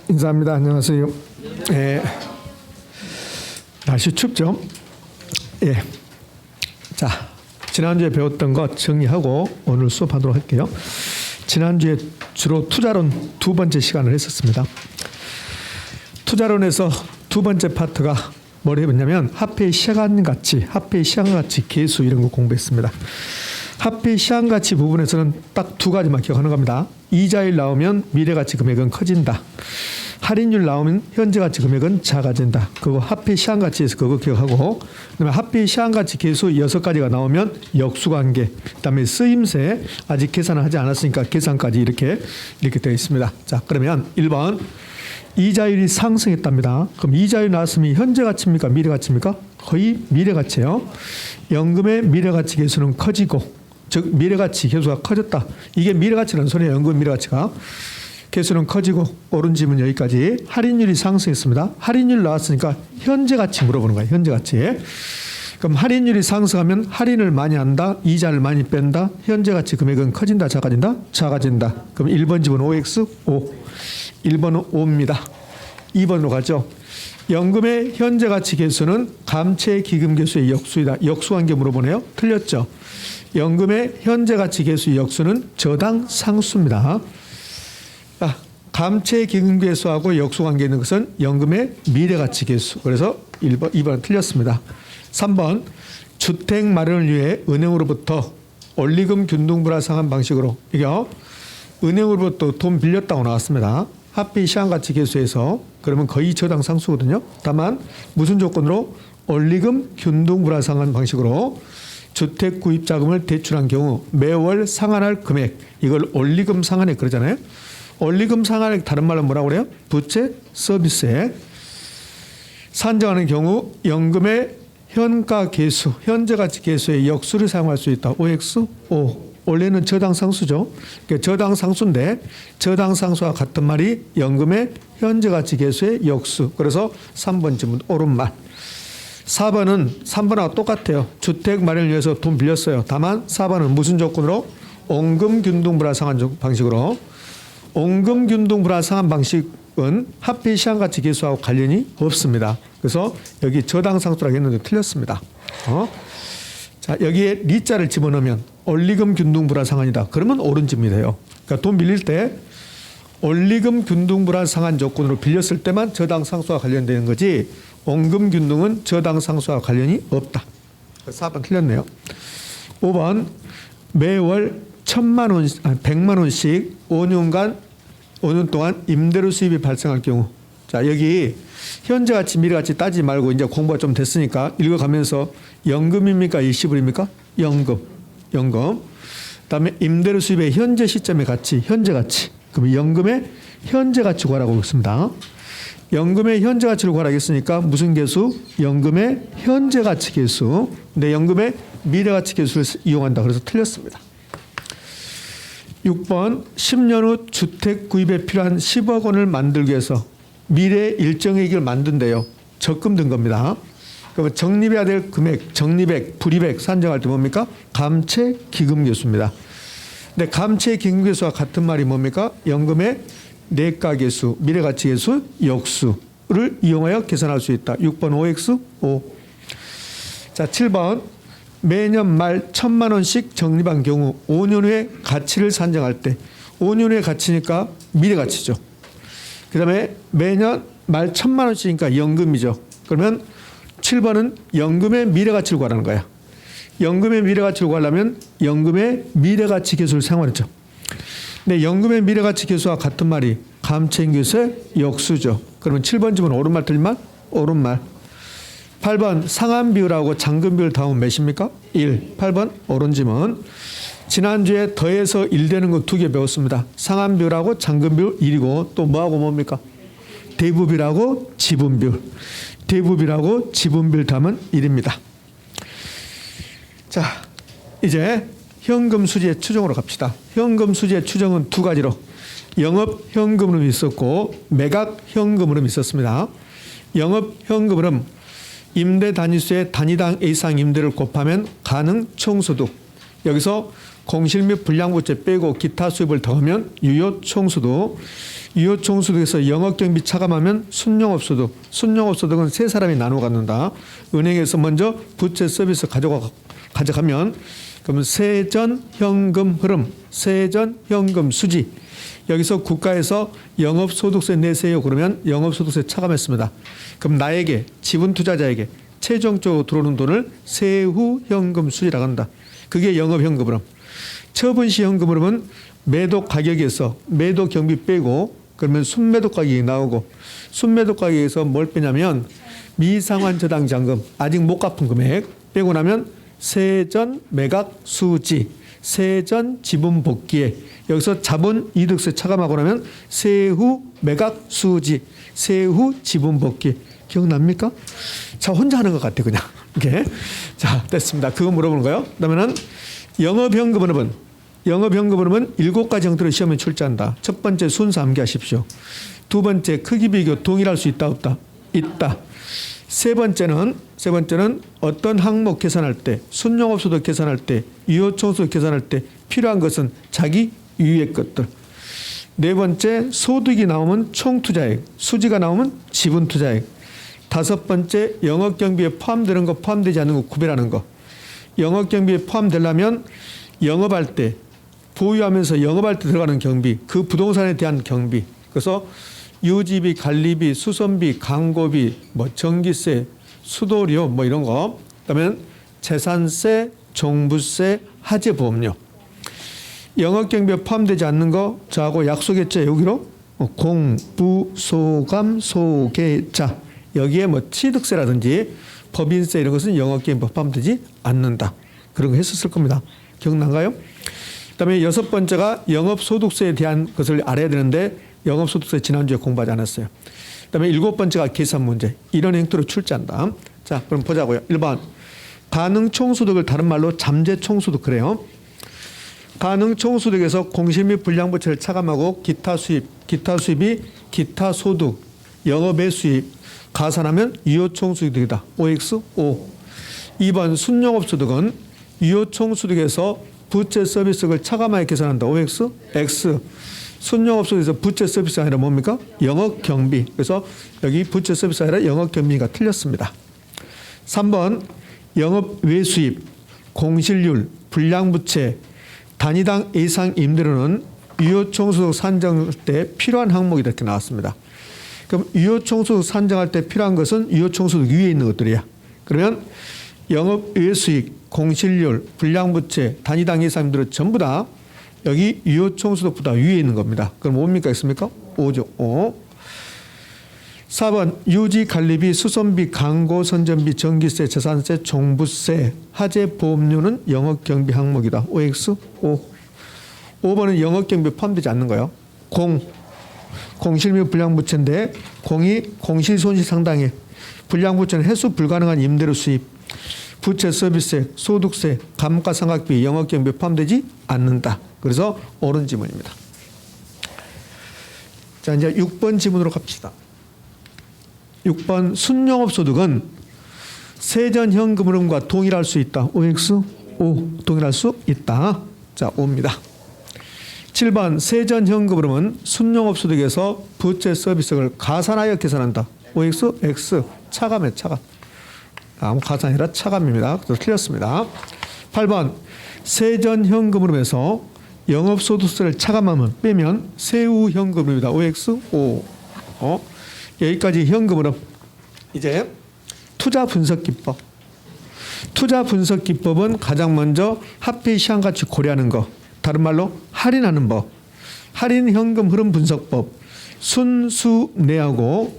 인사합니다. 안녕하세요. 예, 날씨 춥죠? 예. 자, 지난주에 배웠던 것 정리하고 오늘 수업하도록 할게요. 지난주에 주로 투자론 두 번째 시간을 했었습니다. 투자론에서 두 번째 파트가 뭘 해봤냐면 화폐의 시간가치, 화폐의 시간가치 계수 이런 거 공부했습니다. 화폐의 시간가치 부분에서는 딱 두 가지만 기억하는 겁니다. 이자율 나오면 미래가치 금액은 커진다. 할인율 나오면 현재가치 금액은 작아진다. 그거 화폐 시간가치에서 그거 기억하고, 그다음에 화폐 시간가치 계수 6가지가 나오면 역수관계, 그다음에 쓰임새 아직 계산을 하지 않았으니까 계산까지 이렇게 되어 있습니다. 자, 그러면 1번 이자율이 상승했답니다. 그럼 이자율 나왔으면 현재가치입니까? 미래가치입니까? 거의 미래가치예요. 연금의 미래가치 계수는 커지고, 즉 미래가치 계수가 커졌다. 이게 미래가치라는 소리예요. 연금 미래가치가. 계수는 커지고, 옳은 질문 여기까지. 할인율이 상승했습니다. 할인율 나왔으니까 현재가치 물어보는 거예요. 현재가치. 그럼 할인율이 상승하면 할인을 많이 한다. 이자를 많이 뺀다. 현재가치 금액은 커진다. 작아진다. 작아진다. 그럼 1번 집은 OX 5. 1번은 5입니다. 2번으로 가죠. 연금의 현재가치 계수는 감채기금계수의 역수이다. 역수관계 물어보네요. 틀렸죠. 연금의 현재가치 계수 역수는 저당 상수입니다. 감채기금계수하고 역수관계 있는 것은 연금의 미래가치 계수. 그래서 1번, 2번은 틀렸습니다. 3번 주택 마련을 위해 은행으로부터 원리금 균등불화 상환 방식으로, 이게요, 은행으로부터 돈 빌렸다고 나왔습니다. 화폐 시간가치 계수에서. 그러면 거의 저당 상수거든요. 다만 무슨 조건으로? 원리금 균등불화 상환 방식으로 주택 구입 자금을 대출한 경우 매월 상환할 금액, 이걸 원리금 상환액 그러잖아요. 원리금 상환액 다른 말로 뭐라고 그래요? 부채 서비스액. 산정하는 경우 연금의 현가 계수, 현재가치 계수의 역수를 사용할 수 있다. OX 5. 원래는 저당 상수죠. 그러니까 저당 상수인데 저당 상수와 같은 말이 연금의 현재가치 계수의 역수. 그래서 3번 질문 옳은 말. 4번은 3번하고 똑같아요. 주택 마련을 위해서 돈 빌렸어요. 다만 4번은 무슨 조건으로? 원금균등불화 상환 방식으로. 원금균등불화 상환 방식은 화폐 시간가치 계수하고 관련이 없습니다. 그래서 여기 저당 상수라고 했는데 틀렸습니다. 자, 여기에 리자를 집어넣으면 원리금 균등불화 상환이다. 그러면 옳은 질문이 돼요. 그러니까 돈 빌릴 때 원리금 균등불화 상환 조건으로 빌렸을 때만 저당 상수와 관련되는 거지, 원금 균등은 저당 상수와 관련이 없다. 4번 틀렸네요. 5번 매월 100만 원씩 5년 동안 임대료 수입이 발생할 경우. 자, 여기 현재가치 미래가치 따지지 말고 이제 공부가 좀 됐으니까 읽어가면서 연금입니까? 일시불입니까? 연금. 그다음에 임대료 수입의 현재 시점의 가치, 현재가치. 그럼 연금의 현재가치 구하라고 했습니다. 연금의 현재가치를 구하라고 했으니까 무슨 계수? 연금의 현재가치 계수. 근데 연금의 미래가치 계수를 이용한다. 그래서 틀렸습니다. 6번 10년 후 주택 구입에 필요한 10억 원을 만들기 위해서 미래 일정액을 만든대요. 적금 든 겁니다. 그러면 적립해야 될 금액, 적립액, 불입액 산정할 때 뭡니까? 감채기금계수입니다. 근데 감채기금계수와 같은 말이 뭡니까? 연금의 내가계수, 미래가치계수, 역수를 이용하여 계산할 수 있다. 6번 OX 5. 자, 7번 매년 말 1,000만 원씩 적립한 경우 5년 후에 가치를 산정할 때, 5년 후에 가치니까 미래가치죠. 그 다음에 매년 말 1,000만 원씩이니까 연금이죠. 그러면 7번은 연금의 미래가치를 구하라는 거야. 연금의 미래가치를 구하려면 연금의 미래가치 계수를 사용하죠. 근데 연금의 미래가치 계수와 같은 말이 감채계수의 역수죠. 그러면 7번 집은 옳은 말 틀린 말? 옳은 말. 8번 상환비율하고 잔금비율 다음은 몇입니까? 1. 8번 옳은 질문. 지난주에 더해서 1 되는 거 2개 배웠습니다. 상환비율하고 잔금비율 1이고 또 뭐하고 뭡니까? 대부비율하고 지분비율. 대부비율하고 지분비율 다음은 1입니다. 자, 이제 현금 수지의 추정으로 갑시다. 현금 수지의 추정은 두 가지로 영업 현금 흐름이 있었고 매각 현금 흐름이 있었습니다. 영업 현금 흐름, 임대 단위수의 단위당 A상 임대를 곱하면 가능 총소득. 여기서 공실 및 불량부채 빼고 기타 수입을 더하면 유효총수도, 유효총수도에서 영업경비 차감하면 순영업소득, 순영업소득은 세 사람이 나눠 갖는다. 은행에서 먼저 부채 서비스 가져가면 그러면 세전 현금 흐름, 세전 현금 수지. 여기서 국가에서 영업소득세 내세요 그러면 영업소득세 차감했습니다. 그럼 나에게 지분 투자자에게 최종적으로 들어오는 돈을 세후 현금 수지라고 한다. 그게 영업현금 흐름. 처분시 현금 흐름은 매도 가격에서 매도 경비 빼고 그러면 순매도 가격이 나오고 순매도 가격에서 뭘 빼냐면 미상환 저당 잔금 아직 못 갚은 금액 빼고 나면 세전 매각 수지, 세전 지분 복귀에 여기서 자본 이득세 차감하고 나면 세후 매각 수지, 세후 지분 복귀. 기억납니까? 자, 혼자 하는 것 같아 그냥. 이렇게. 자, 됐습니다. 그거 물어보는 거예요. 그다음에는 영업현금 흐름은 7가지 형태로 시험에 출제한다. 첫 번째 순서 암기하십시오. 두 번째 크기 비교 동일할 수 있다 없다? 있다. 세 번째는 어떤 항목 계산할 때, 순영업소득 계산할 때, 유효총수득 계산할 때 필요한 것은 자기 유의 것들. 네 번째 소득이 나오면 총투자액, 수지가 나오면 지분투자액. 다섯 번째 영업경비에 포함되는 거 포함되지 않는 거 구별하는 거. 영업경비에 포함되려면 영업할 때 보유하면서 영업할 때 들어가는 경비, 그 부동산에 대한 경비. 그래서 유지비, 관리비, 수선비, 광고비, 뭐 전기세, 수도료 뭐 이런 거. 그다음에 재산세, 종부세, 하재보험료. 영업경비에 포함되지 않는 거 저하고 약속했죠. 여기로 공부소감 소계자. 여기에 뭐 취득세라든지 법인세 이런 것은 영업경비에 포함되지 않는다. 그런 거 했었을 겁니다. 기억나가요? 그다음에 여섯 번째가 영업소득세에 대한 것을 알아야 되는데 영업소득세 지난주에 공부하지 않았어요. 그다음에 일곱 번째가 계산 문제. 이런 행태로 출제한다. 자, 그럼 보자고요. 1번 가능총소득을 다른 말로 잠재총소득 그래요. 가능총소득에서 공실 및 불량부채를 차감하고 기타 수입이 기타 소득, 영업의 수입 가산하면 유효총수득이다. OX, O. 2번 순영업소득은 유효총수득에서 부채 서비스를 차감하여 계산한다. OX, X. 순영업소득에서 부채 서비스가 아니라 뭡니까? 영업경비. 그래서 여기 부채 서비스가 아니라 영업경비가 틀렸습니다. 3번 영업외수입, 공실률, 불량부채, 단위당 이상 임대료는 유효총수득 산정 때 필요한 항목이 이렇게 나왔습니다. 그럼 유효총수득 산정할 때 필요한 것은 유효총수득 위에 있는 것들이야. 그러면 영업외수익, 공실률, 불량부채, 단위당 이상 임대료 전부 다 여기 유효총수득보다 위에 있는 겁니다. 그럼 뭡니까 있습니까? 5죠. 5. 4번 유지 관리비, 수선비, 광고, 선전비, 전기세, 재산세, 종부세, 하재보험료는 영업경비 항목이다. OX, O. 5번은 영업경비에 포함되지 않는 거예요. 공실 및 불량부채인데 공이 공실손실 상당해. 불량부채는 해소 불가능한 임대료 수입, 부채 서비스세, 소득세, 감가상각비, 영업경비에 포함되지 않는다. 그래서 옳은 지문입니다. 자, 이제 6번 지문으로 갑시다. 6번 순영업소득은 세전현금 흐름과 동일할 수 있다. OX, O. 동일할 수 있다. 자, O입니다. 7번 세전현금 흐름은 순영업소득에서 부채 서비스를 가산하여 계산한다. OX, X. 차감해, 차감. 아무 가산이 아니라 차감입니다. 그래서 틀렸습니다. 8번 세전현금 흐름에서 영업소득세를 차감하면 빼면 세후현금입니다. OX, O. 여기까지 현금 흐름. 이제 투자 분석 기법. 투자 분석 기법은 가장 먼저 합의 시한가치 고려하는 거. 다른 말로 할인하는 법. 할인 현금 흐름 분석법. 순수 내하고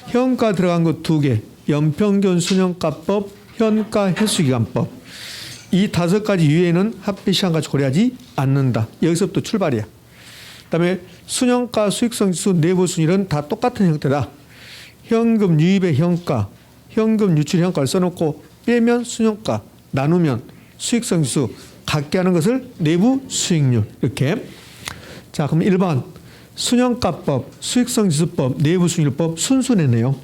현가 들어간 것 2개. 연평균 순현가법, 현가 해수기간법. 이 5가지 이외에는 합의 시한가치 고려하지 않는다. 여기서부터 출발이야. 그다음에 순현가 수익성 지수 내부 순위는 다 똑같은 형태다. 현금 유입의 현가, 현금 유출 현가를 써놓고 빼면 순현가, 나누면 수익성 지수, 같게 하는 것을 내부 수익률. 이렇게. 자, 그럼 1번 순현가법, 수익성 지수법, 내부 수익률법 순수내네요.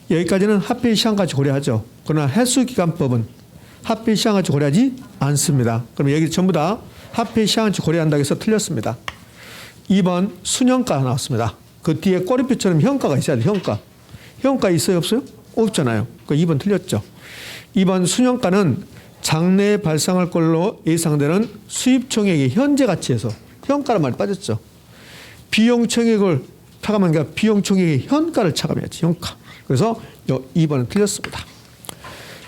여기까지는 합의 시한가치 고려하죠. 그러나 해수기간법은 합의 시한가치 고려하지 않습니다. 그럼 여기 전부 다 화폐 시황치 고려한다고 해서 틀렸습니다. 2번 순현가가 나왔습니다. 그 뒤에 꼬리표처럼 현가가 있어야 돼. 현가 있어요 없어요? 없잖아요. 그 2번 틀렸죠. 2번 순현가는 장래에 발생할 걸로 예상되는 수입 총액의 현재 가치에서 현가란 말이 빠졌죠. 비용 총액을 차감하는 게 아니라 비용 총액의 현가를 차감해야지. 현가. 그래서 2번은 틀렸습니다.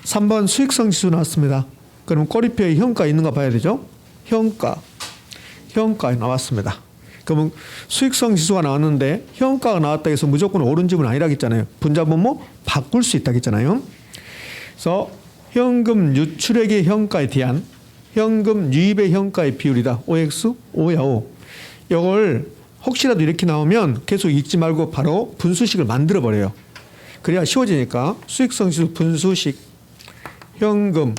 3번 수익성 지수 나왔습니다. 그럼 꼬리표에 현가 있는가 봐야 되죠. 현가에 나왔습니다. 그러면 수익성 지수가 나왔는데 현가가 나왔다 해서 무조건 옳은 집은 아니라겠잖아요. 분자분 바꿀 수 있다겠잖아요. 그래서 현금 유출액의 현가에 대한 현금 유입의 현가의 비율이다. OX, O야, O. 이걸 혹시라도 이렇게 나오면 계속 읽지 말고 바로 분수식을 만들어 버려요. 그래야 쉬워지니까 수익성 지수 분수식 현금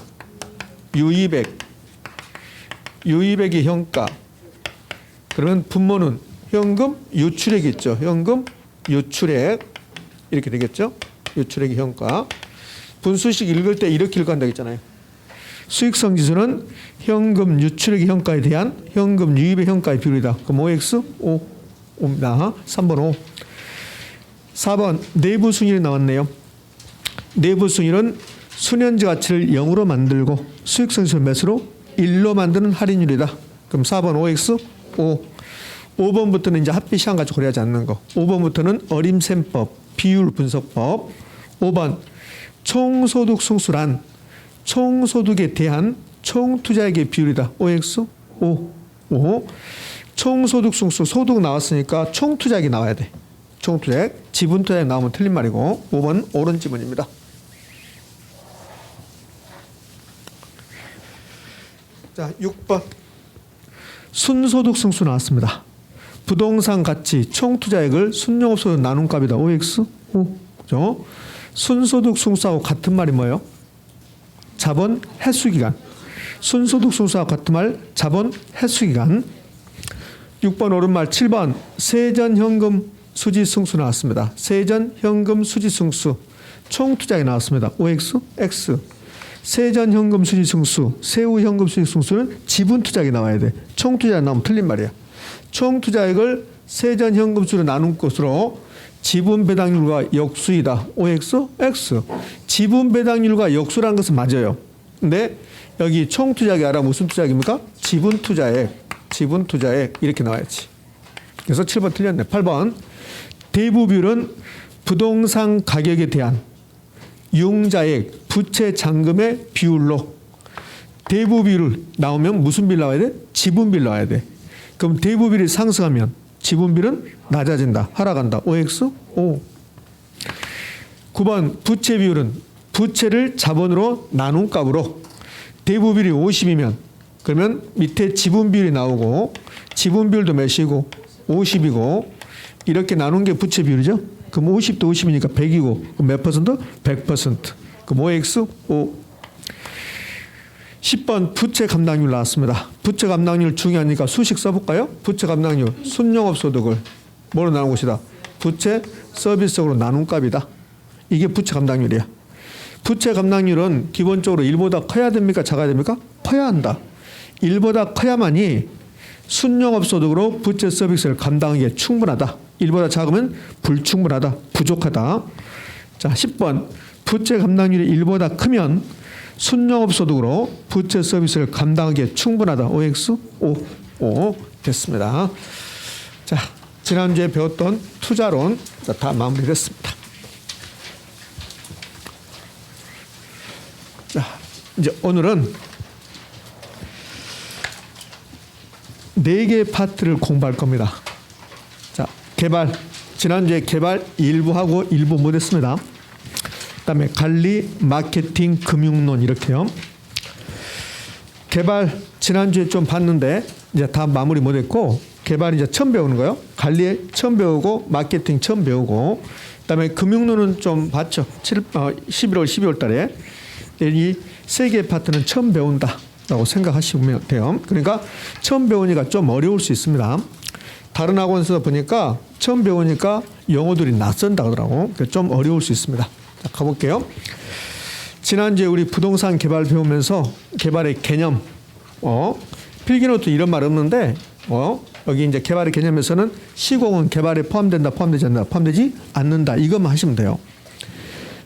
유입액의 현가. 그러면 분모는 현금 유출액이 있죠. 현금 유출액 이렇게 되겠죠. 유출액의 현가. 분수식 읽을 때 이렇게 읽어간다고 했잖아요. 수익성 지수는 현금 유출액의 현가에 대한 현금 유입의 현가의 비율이다. 그럼 OX? O입니다. 3번 O. 4번 내부 순위이 나왔네요. 내부 순위는 순현재 가치를 0으로 만들고 수익성 지수를 몇으로? 1로 만드는 할인율이다. 그럼 4번 OX? O. 5번부터는 이제 합비 시황 가치 고려하지 않는 거. 5번부터는 어림셈법, 비율 분석법. 5번 총소득 승수란 총소득에 대한 총투자액의 비율이다. OX? O. 총소득 승수, 소득 나왔으니까 총투자액이 나와야 돼. 총투자액, 지분투자액 나오면 틀린 말이고 5번 옳은 지문입니다. 자, 6번 순소득 승수 나왔습니다. 부동산 가치 총투자액을 순영업소득 나눈 값이다. OX? O. 그죠? 순소득 승수하고 같은 말이 뭐예요? 자본 해수기간. 순소득 승수하고 같은 말 자본 해수기간. 6번 옳은 말. 7번 세전현금 수지승수 나왔습니다. 세전현금 수지승수 총투자액이 나왔습니다. OX? X. 세전현금 수지승수, 세후현금 수지승수는 지분투자액이 나와야 돼. 총투자액 나오면 틀린 말이야. 총투자액을 세전현금수로 나눈 것으로 지분배당률과 역수이다. OX? X. 지분배당률과 역수라는 것은 맞아요. 근데 여기 총투자액이 아니라 무슨 투자액입니까? 지분투자액 이렇게 나와야지. 그래서 7번 틀렸네. 8번 대부비율은 부동산 가격에 대한 융자액, 부채 잔금의 비율로 대부비율 나오면 무슨 비율 나와야 돼? 지분비율 나와야 돼. 그럼 대부비율이 상승하면 지분비율은 낮아진다. 하락한다. OX? O. 9번 부채 비율은 부채를 자본으로 나눈 값으로 대부비율이 50이면 그러면 밑에 지분비율이 나오고 지분비율도 몇이고 50이고 이렇게 나눈 게 부채 비율이죠. 그럼 50도 50이니까 100이고 그럼 몇 퍼센트? 100%. 그럼 OX? O. 10번 부채 감당률 나왔습니다. 부채 감당률 중요하니까 수식 써볼까요? 부채 감당률 순영업소득을 뭐로 나눈 것이다? 부채 서비스적으로 나눈 값이다. 이게 부채 감당률이야. 부채 감당률은 기본적으로 1보다 커야 됩니까? 작아야 됩니까? 커야 한다. 1보다 커야만이 순영업소득으로 부채 서비스를 감당하기에 충분하다. 1보다 작으면 불충분하다. 부족하다. 자, 10번 부채 감당률이 1보다 크면 순영업소득으로 부채 서비스를 감당하기에 충분하다. OX? O 됐습니다. 자, 지난주에 배웠던 투자론 다 마무리됐습니다. 자, 이제 오늘은 4개의 파트를 공부할 겁니다. 자, 개발. 지난주에 개발 일부 하고 일부 못했습니다. 그다음에 관리, 마케팅, 금융론 이렇게요. 개발 지난주에 좀 봤는데 이제 다 마무리 못했고 개발 이제 처음 배우는 거요. 관리 처음 배우고 마케팅 처음 배우고 그다음에 금융론은 좀 봤죠. 11월 12월 달에 이 3개의 파트는 처음 배운다라고 생각하시면 돼요. 그러니까 처음 배우니까 좀 어려울 수 있습니다. 다른 학원에서 보니까 처음 배우니까 영어들이 낯선다 그러더라고. 좀 어려울 수 있습니다. 자, 가볼게요. 지난주에 우리 부동산 개발 배우면서 개발의 개념, 필기노트 이런 말 없는데 여기 이제 개발의 개념에서는 시공은 개발에 포함된다, 포함되지 않는다, 포함되지 않는다. 이것만 하시면 돼요.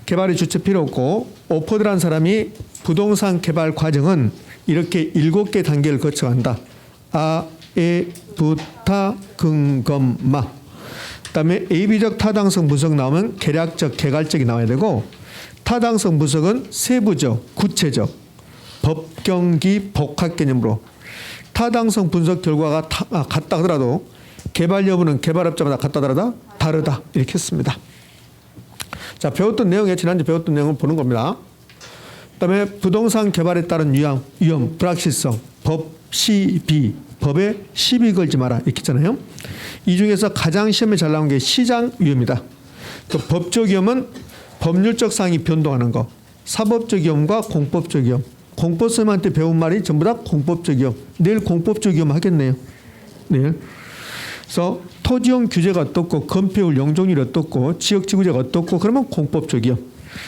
개발의 주체 필요 없고 오퍼드라는 사람이 부동산 개발 과정은 이렇게 7개 단계를 거쳐간다. 아, 에, 부, 타, 근, 검, 마. 그다음에 AB적 타당성 분석 나오면 계략적, 개괄적이 나와야 되고 타당성 분석은 세부적, 구체적, 법경기, 복합 개념으로 타당성 분석 결과가 같다 하더라도 개발 여부는 개발업자마다 같다 하더라도 다르다 이렇게 했습니다. 자, 배웠던 내용에 지난주 배웠던 내용을 보는 겁니다. 그다음에 부동산 개발에 따른 위험, 불확실성, 법, 시비, 법에 시비 걸지 마라 이렇게 했잖아요. 이 중에서 가장 시험에 잘 나온 게 시장 위험이다. 그 법적 위험은 법률적 사항이 변동하는 거, 사법적 위험과 공법적 위험. 공법선생님한테 배운 말이 전부 다 공법적 위험. 내일 공법적 위험 하겠네요. 내일. 그래서 토지용 규제가 어떻고 건폐율 용적률이 어떻고 지역지구제가 어떻고 그러면 공법적 위험.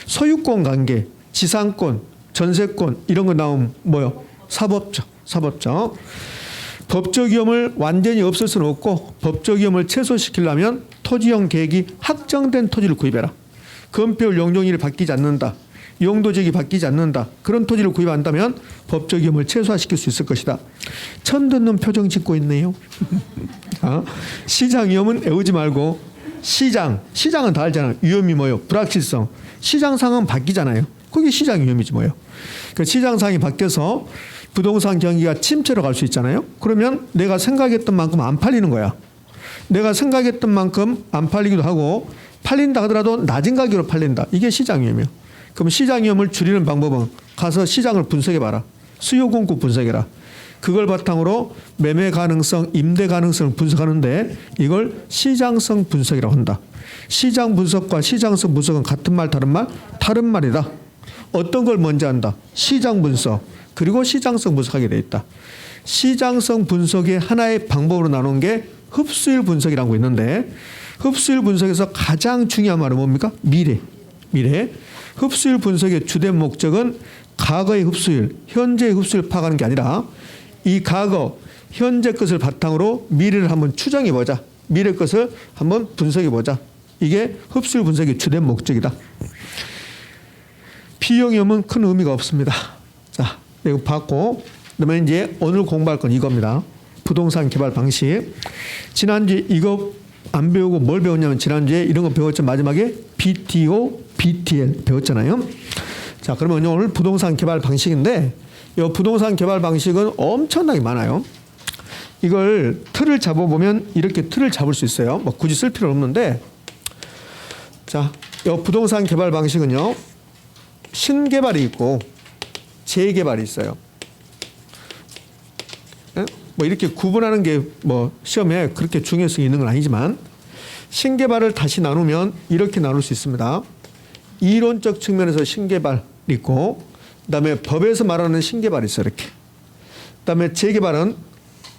소유권 관계, 지상권, 전세권 이런 거 나오면 뭐요? 사법적. 법적 위험을 완전히 없앨 수는 없고 법적 위험을 최소시키려면 토지용 계획이 확정된 토지를 구입해라. 건폐율 용적률이 바뀌지 않는다. 용도지역이 바뀌지 않는다. 그런 토지를 구입한다면 법적 위험을 최소화시킬 수 있을 것이다. 처음 듣는 표정 짓고 있네요. 시장 위험은 애우지 말고 시장은 다 알잖아요. 위험이 뭐예요? 불확실성. 시장 상황은 바뀌잖아요. 그게 시장 위험이지 뭐예요. 그 시장 상황이 바뀌어서 부동산 경기가 침체로 갈 수 있잖아요. 그러면 내가 생각했던 만큼 안 팔리는 거야. 내가 생각했던 만큼 안 팔리기도 하고 팔린다 하더라도 낮은 가격으로 팔린다. 이게 시장 위험이에요. 그럼 시장 위험을 줄이는 방법은 가서 시장을 분석해봐라. 수요 공급 분석해라. 그걸 바탕으로 매매 가능성, 임대 가능성을 분석하는데 이걸 시장성 분석이라고 한다. 시장 분석과 시장성 분석은 같은 말, 다른 말? 다른 말이다. 어떤 걸 먼저 한다? 시장 분석, 그리고 시장성 분석하게 돼 있다. 시장성 분석의 하나의 방법으로 나눈 게 흡수율 분석이라고 있는데 흡수율 분석에서 가장 중요한 말은 뭡니까? 미래. 흡수율 분석의 주된 목적은 과거의 흡수율, 현재의 흡수율을 파악하는 게 아니라 이 과거, 현재 것을 바탕으로 미래를 한번 추정해보자. 미래 것을 한번 분석해보자. 이게 흡수율 분석의 주된 목적이다. 비용이면 큰 의미가 없습니다. 자, 이거 봤고, 그다음에 이제 오늘 공부할 건 이겁니다. 부동산 개발 방식. 지난주에 이거 안 배우고 뭘 배웠냐면 지난주에 이런 거 배웠죠. 마지막에 BTO, BTL 배웠잖아요. 자, 그러면 오늘 부동산 개발 방식인데 이 부동산 개발 방식은 엄청나게 많아요. 이걸 틀을 잡아보면 이렇게 틀을 잡을 수 있어요. 뭐 굳이 쓸 필요는 없는데 자, 이 부동산 개발 방식은요. 신개발이 있고 재개발이 있어요. 뭐 이렇게 구분하는 게 뭐 시험에 그렇게 중요성이 있는 건 아니지만 신개발을 다시 나누면 이렇게 나눌 수 있습니다. 이론적 측면에서 신개발 있고 그다음에 법에서 말하는 신개발이 있어요. 이렇게. 그다음에 재개발은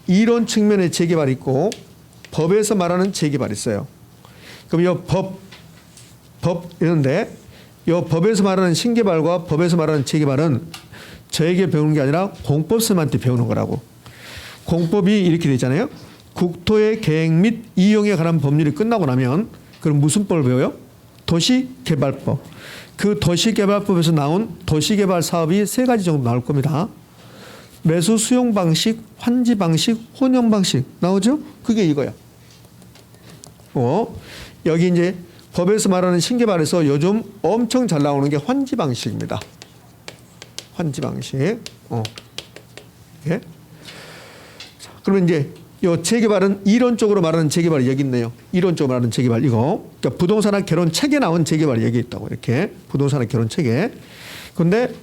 이론 측면의 재개발이 있고 법에서 말하는 재개발이 있어요. 그럼 이 법 이런데 이 법에서 말하는 신개발과 법에서 말하는 재개발은 저에게 배우는 게 아니라 공법쌤한테 배우는 거라고. 공법이 이렇게 되잖아요. 국토의 계획 및 이용에 관한 법률이 끝나고 나면 그럼 무슨 법을 배워요? 도시개발법. 그 도시개발법에서 나온 도시개발 사업이 3가지 정도 나올 겁니다. 매수 수용 방식, 환지 방식, 혼용 방식 나오죠? 그게 이거야. 여기 이제 법에서 말하는 신개발에서 요즘 엄청 잘 나오는 게 환지 방식입니다. 환지 방식. 예? 그러면 이제 요 재개발은 이론적으로 말하는 재개발이 여기 있네요. 이론적으로 말하는 재개발 이거. 그러니까 부동산학 개론 책에 나온 재개발이 여기 있다고 이렇게 부동산학 개론 책에. 그런데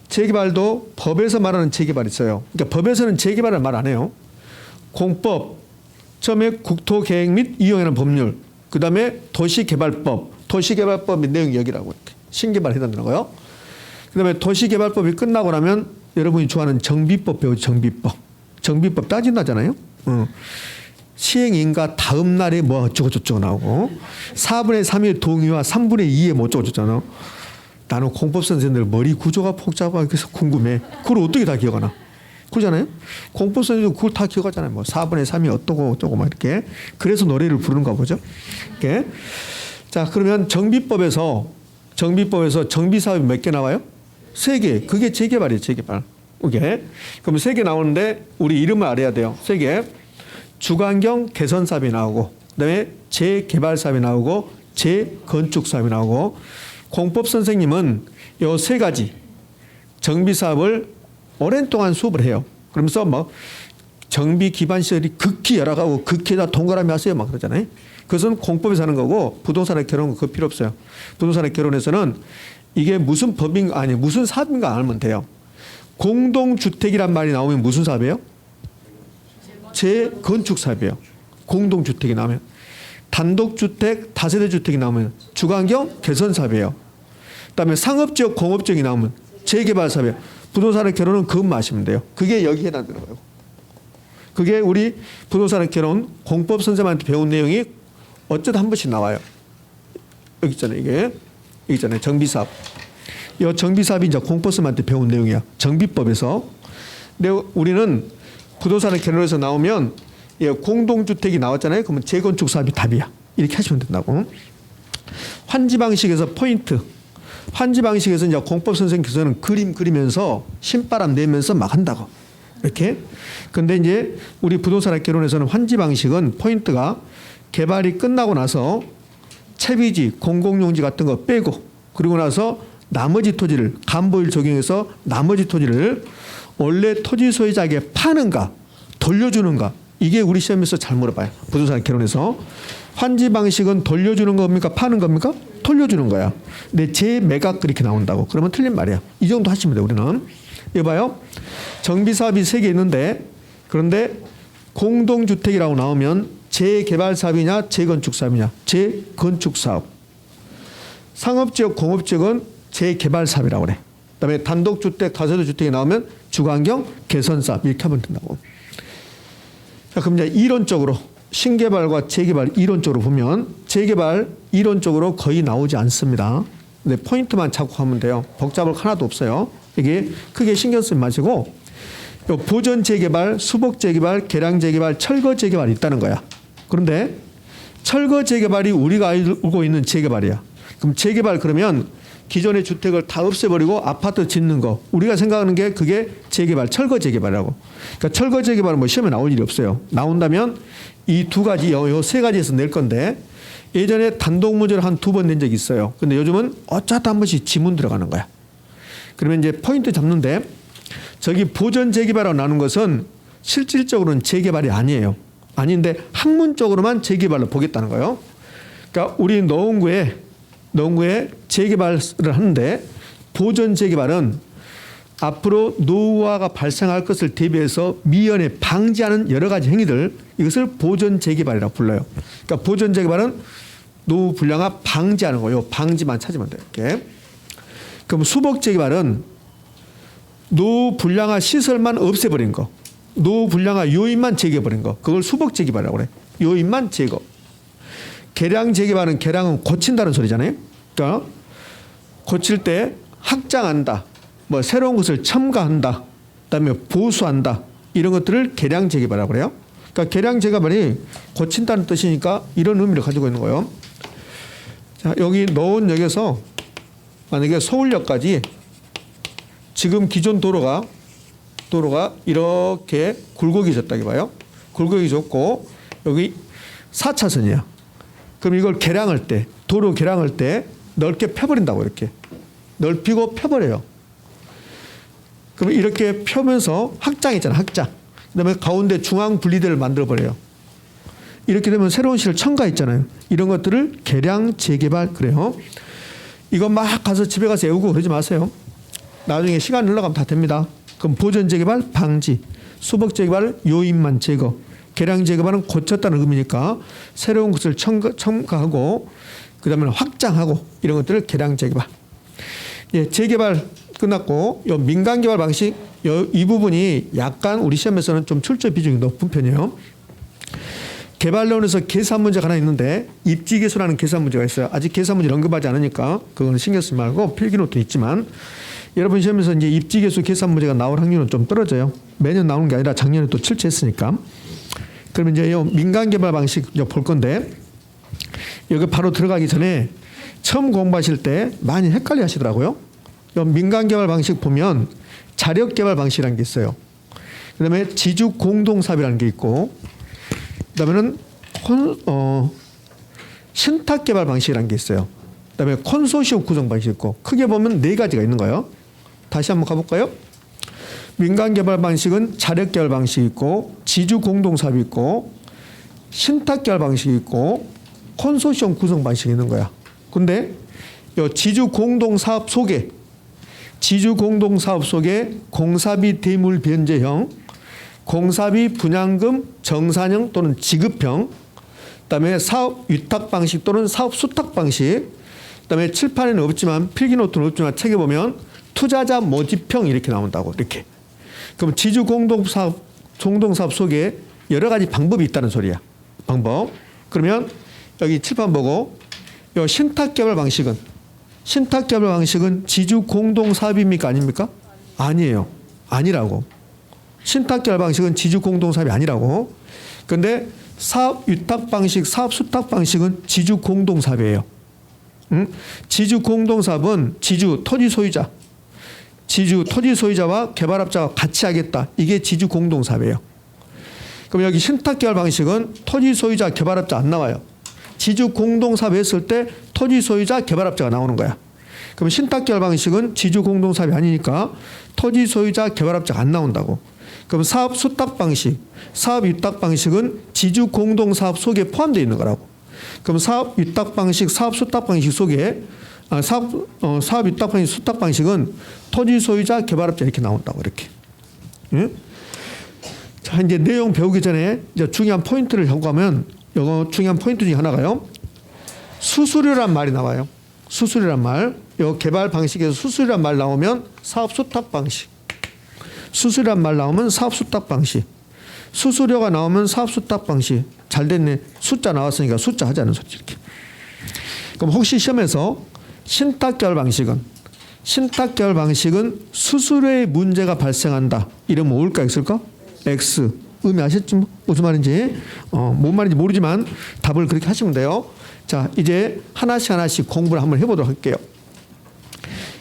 재개발도 법에서 말하는 재개발이 있어요. 그러니까 법에서는 재개발을 말 안 해요. 공법, 처음에 국토계획 및 이용에는 법률, 그 다음에 도시개발법, 도시개발법의 내용이 여기라고 이렇게 신개발 해당되는 거요. 그 다음에 도시개발법이 끝나고 나면 여러분이 좋아하는 정비법 배우죠. 정비법 따진다잖아요. 시행인가 다음 날에 뭐 어쩌고저쩌고 나오고 4분의 3의 동의와 3분의 2의 뭐 어쩌고저쩌고. 나는 공법 선생님들 머리 구조가 복잡하고 그래서 궁금해. 그걸 어떻게 다 기억하나? 그러잖아요. 공법 선생님도 그걸 다 기억하잖아요. 뭐 4분의 3이 어떠고 어쩌고 막 이렇게. 그래서 노래를 부르는가 보죠. 이렇게. 자, 그러면 정비법에서 정비사업이 몇 개 나와요? 3개. 그게 재개발이에요. 재개발. 이게. 그럼 3개 나오는데 우리 이름을 알아야 돼요. 3개. 주관경 개선 사업이 나오고, 그다음에 재개발 사업이 나오고, 재건축 사업이 나오고, 공법 선생님은 요 3가지 정비 사업을 오랜 동안 수업을 해요. 그러면서 뭐 정비 기반 시설이 극히 열악하고 극히 다 동그라미 하세요 막 그러잖아요. 그것은 공법에서 하는 거고 부동산에 결혼은 그거 필요 없어요. 부동산에 결혼해서는 이게 무슨 법인가 아니 무슨 사업인가 알면 돼요. 공동주택이란 말이 나오면 무슨 사업이에요? 재건축 사업이에요. 공동주택이 나오면. 단독주택, 다세대 주택이 나오면 주관경 개선 사업이에요. 그다음에 상업지역, 공업지역이 나오면 재개발 사업이에요. 부동산의 결혼은 그것만 아시면 돼요. 그게 여기에 해당되는 거예요. 그게 우리 부동산의 결혼 공법 선생님한테 배운 내용이 어쩌다 한 번씩 나와요. 여기 있잖아요. 여기 있잖아요. 정비사업. 이 정비사업이 이제 공법 선생님한테 배운 내용이야. 정비법에서. 근데 우리는 부동산의 결혼에서 나오면 공동주택이 나왔잖아요. 그러면 재건축 사업이 답이야. 이렇게 하시면 된다고. 환지 방식에서 포인트. 환지 방식에서 이제 공법 선생님께서는 그림 그리면서 신바람 내면서 막 한다고. 이렇게. 근데 이제 우리 부동산학 개론에서는 환지 방식은 포인트가 개발이 끝나고 나서 채비지, 공공용지 같은 거 빼고 그리고 나서 나머지 토지를 간보일 적용해서 나머지 토지를 원래 토지 소유자에게 파는가 돌려주는가 이게 우리 시험에서 잘 물어봐요. 부동산 개론에서. 환지 방식은 돌려주는 겁니까? 파는 겁니까? 돌려주는 거야. 근데 재매각 그렇게 나온다고. 그러면 틀린 말이야. 이 정도 하시면 돼요. 우리는. 이거 봐요. 정비사업이 3개 있는데 그런데 공동주택이라고 나오면 재개발 사업이냐 재건축 사업이냐. 재건축 사업. 상업지역 공업지역은 재개발 사업이라고 그래. 그다음에 단독주택 다세대 주택이 나오면 주관경 개선 사업 이렇게 하면 된다고. 자, 그럼 이제 이론적으로 신개발과 재개발 이론적으로 보면 재개발 이론적으로 거의 나오지 않습니다. 근데 포인트만 잡고 하면 돼요. 복잡할 거 하나도 없어요. 이게 크게 신경 쓰지 마시고 보전 재개발, 수복 재개발, 계량 재개발, 철거 재개발이 있다는 거야. 그런데 철거 재개발이 우리가 알고 있는 재개발이야. 그럼 재개발 그러면 기존의 주택을 다 없애버리고 아파트 짓는 거 우리가 생각하는 게 그게 재개발, 철거 재개발이라고. 그러니까 철거 재개발은 뭐 시험에 나올 일이 없어요. 나온다면 이 2가지, 요 3가지에서 낼 건데 예전에 단독 문제를 한 2번 낸 적이 있어요. 근데 요즘은 어쩌다 한 번씩 지문 들어가는 거야. 그러면 이제 포인트 잡는데 저기 보전 재개발하고 나눈 것은 실질적으로는 재개발이 아니에요. 아닌데 학문적으로만 재개발로 보겠다는 거예요. 그러니까 우리 노원구에 재개발을 하는데 보전 재개발은 앞으로 노후화가 발생할 것을 대비해서 미연에 방지하는 여러 가지 행위들 이것을 보전 재개발이라고 불러요. 그러니까 보전 재개발은 노후 불량화 방지하는 거예요. 방지만 찾으면 돼요. 이렇게. 그럼 수복 재개발은 노후 불량화 시설만 없애버린 거, 노후 불량화 요인만 제거해버린 거, 그걸 수복 재개발이라고 그래. 요인만 제거. 계량 재개발은 계량은 고친다는 소리잖아요. 그러니까 고칠 때 확장한다, 뭐 새로운 것을 첨가한다, 그다음에 보수한다 이런 것들을 계량 재개발이라고 그래요. 그러니까 계량 재개발이 고친다는 뜻이니까 이런 의미를 가지고 있는 거예요. 자, 여기 노원역에서 만약에 서울역까지 지금 기존 도로가 이렇게 굴곡이졌다고 봐요. 굴곡이졌고 여기 4차선이야. 그럼 이걸 계량할 때 도로 계량할 때 넓게 펴버린다고 이렇게 넓히고 펴버려요. 그럼 이렇게 펴면서 확장했잖아. 확장. 그다음에 가운데 중앙 분리대를 만들어버려요. 이렇게 되면 새로운 시를 첨가했잖아요. 이런 것들을 계량 재개발 그래요. 이거 막 가서 집에 가서 외우고 그러지 마세요. 나중에 시간 흘러가면 다 됩니다. 그럼 보전 재개발 방지, 수복 재개발 요인만 제거, 계량 재개발은 고쳤다는 의미니까 새로운 것을 첨가하고 그다음에 확장하고 이런 것들을 계량 재개발. 예, 재개발 끝났고 요 민간 개발 방식 이 부분이 약간 우리 시험에서는 좀 출제 비중이 높은 편이에요. 개발론에서 계산 문제가 하나 있는데 입지계수라는 계산 문제가 있어요. 아직 계산 문제를 언급하지 않으니까 그건 신경 쓰지 말고 필기노트 있지만 여러분 시험에서 이제 입지계수 계산 문제가 나올 확률은 좀 떨어져요. 매년 나오는 게 아니라 작년에 또 출제했으니까. 그러면 이제 이 민간개발 방식 이제 볼 건데 여기 바로 들어가기 전에 처음 공부하실 때 많이 헷갈려 하시더라고요. 이 민간개발 방식 보면 자력개발 방식이라는 게 있어요. 그다음에 지주공동사업이라는 게 있고 그다음에는 신탁개발 방식이라는 게 있어요. 그다음에 콘소시엄 구성 방식이 있고 크게 보면 네 가지가 있는 거예요. 다시 한번 가볼까요? 민간개발 방식은 자력개발 방식이 있고 지주공동사업이 있고 신탁개발 방식이 있고 콘소시엄 구성 방식이 있는 거야. 근데 이 지주공동사업 속에 공사비 대물 변제형, 공사비 분양금 정산형 또는 지급형, 그다음에 사업 위탁 방식 또는 사업 수탁 방식, 그다음에 칠판에는 없지만 필기노트는 없지만 책에 보면 투자자 모집형 이렇게 나온다고 이렇게. 그럼 지주 공동사업 속에 여러 가지 방법이 있다는 소리야. 방법. 그러면 여기 칠판 보고 이 신탁개발 방식은 지주 공동사업입니까 아닙니까? 아니에요. 아니라고. 신탁개발 방식은 지주 공동사업이 아니라고. 그런데 사업 위탁 방식, 사업 수탁 방식은 지주 공동사업이에요. 지주 공동사업은 토지 소유자와 개발업자가 같이 하겠다. 이게 지주 공동사업이에요. 그럼 여기 신탁개발 방식은 토지 소유자, 개발업자 안 나와요. 지주 공동사업 했을 때 토지 소유자, 개발업자가 나오는 거야. 그럼 신탁개발 방식은 지주 공동사업이 아니니까 토지 소유자, 개발업자가 안 나온다고. 그럼 사업 수탁 방식, 사업 위탁 방식은 지주 공동사업 속에 포함되어 있는 거라고. 그럼 사업 위탁 방식, 사업 수탁 방식 속에 사업 위탁 방식, 수탁 방식은 토지 소유자, 개발업자 이렇게 나온다고 이렇게. 응? 자, 이제 내용 배우기 전에 이제 중요한 포인트를 하고 가면 이거 중요한 포인트 중에 하나가요. 수수료란 말이 나와요. 수수료란 말. 이 개발 방식에서 수수료란 말 나오면 사업 수탁 방식. 수수료란 말 나오면 사업 수탁 방식. 수수료가 나오면 사업 수탁 방식. 잘 됐네. 숫자 나왔으니까 숫자 하자는 소리 이렇게. 그럼 혹시 시험에서 신탁개발 방식은 수수료에 문제가 발생한다. 이러면 올까 있을까? X. 의미 아셨지? 무슨 말인지. 뭔 말인지 모르지만 답을 그렇게 하시면 돼요. 자, 이제 하나씩 공부를 한번 해보도록 할게요.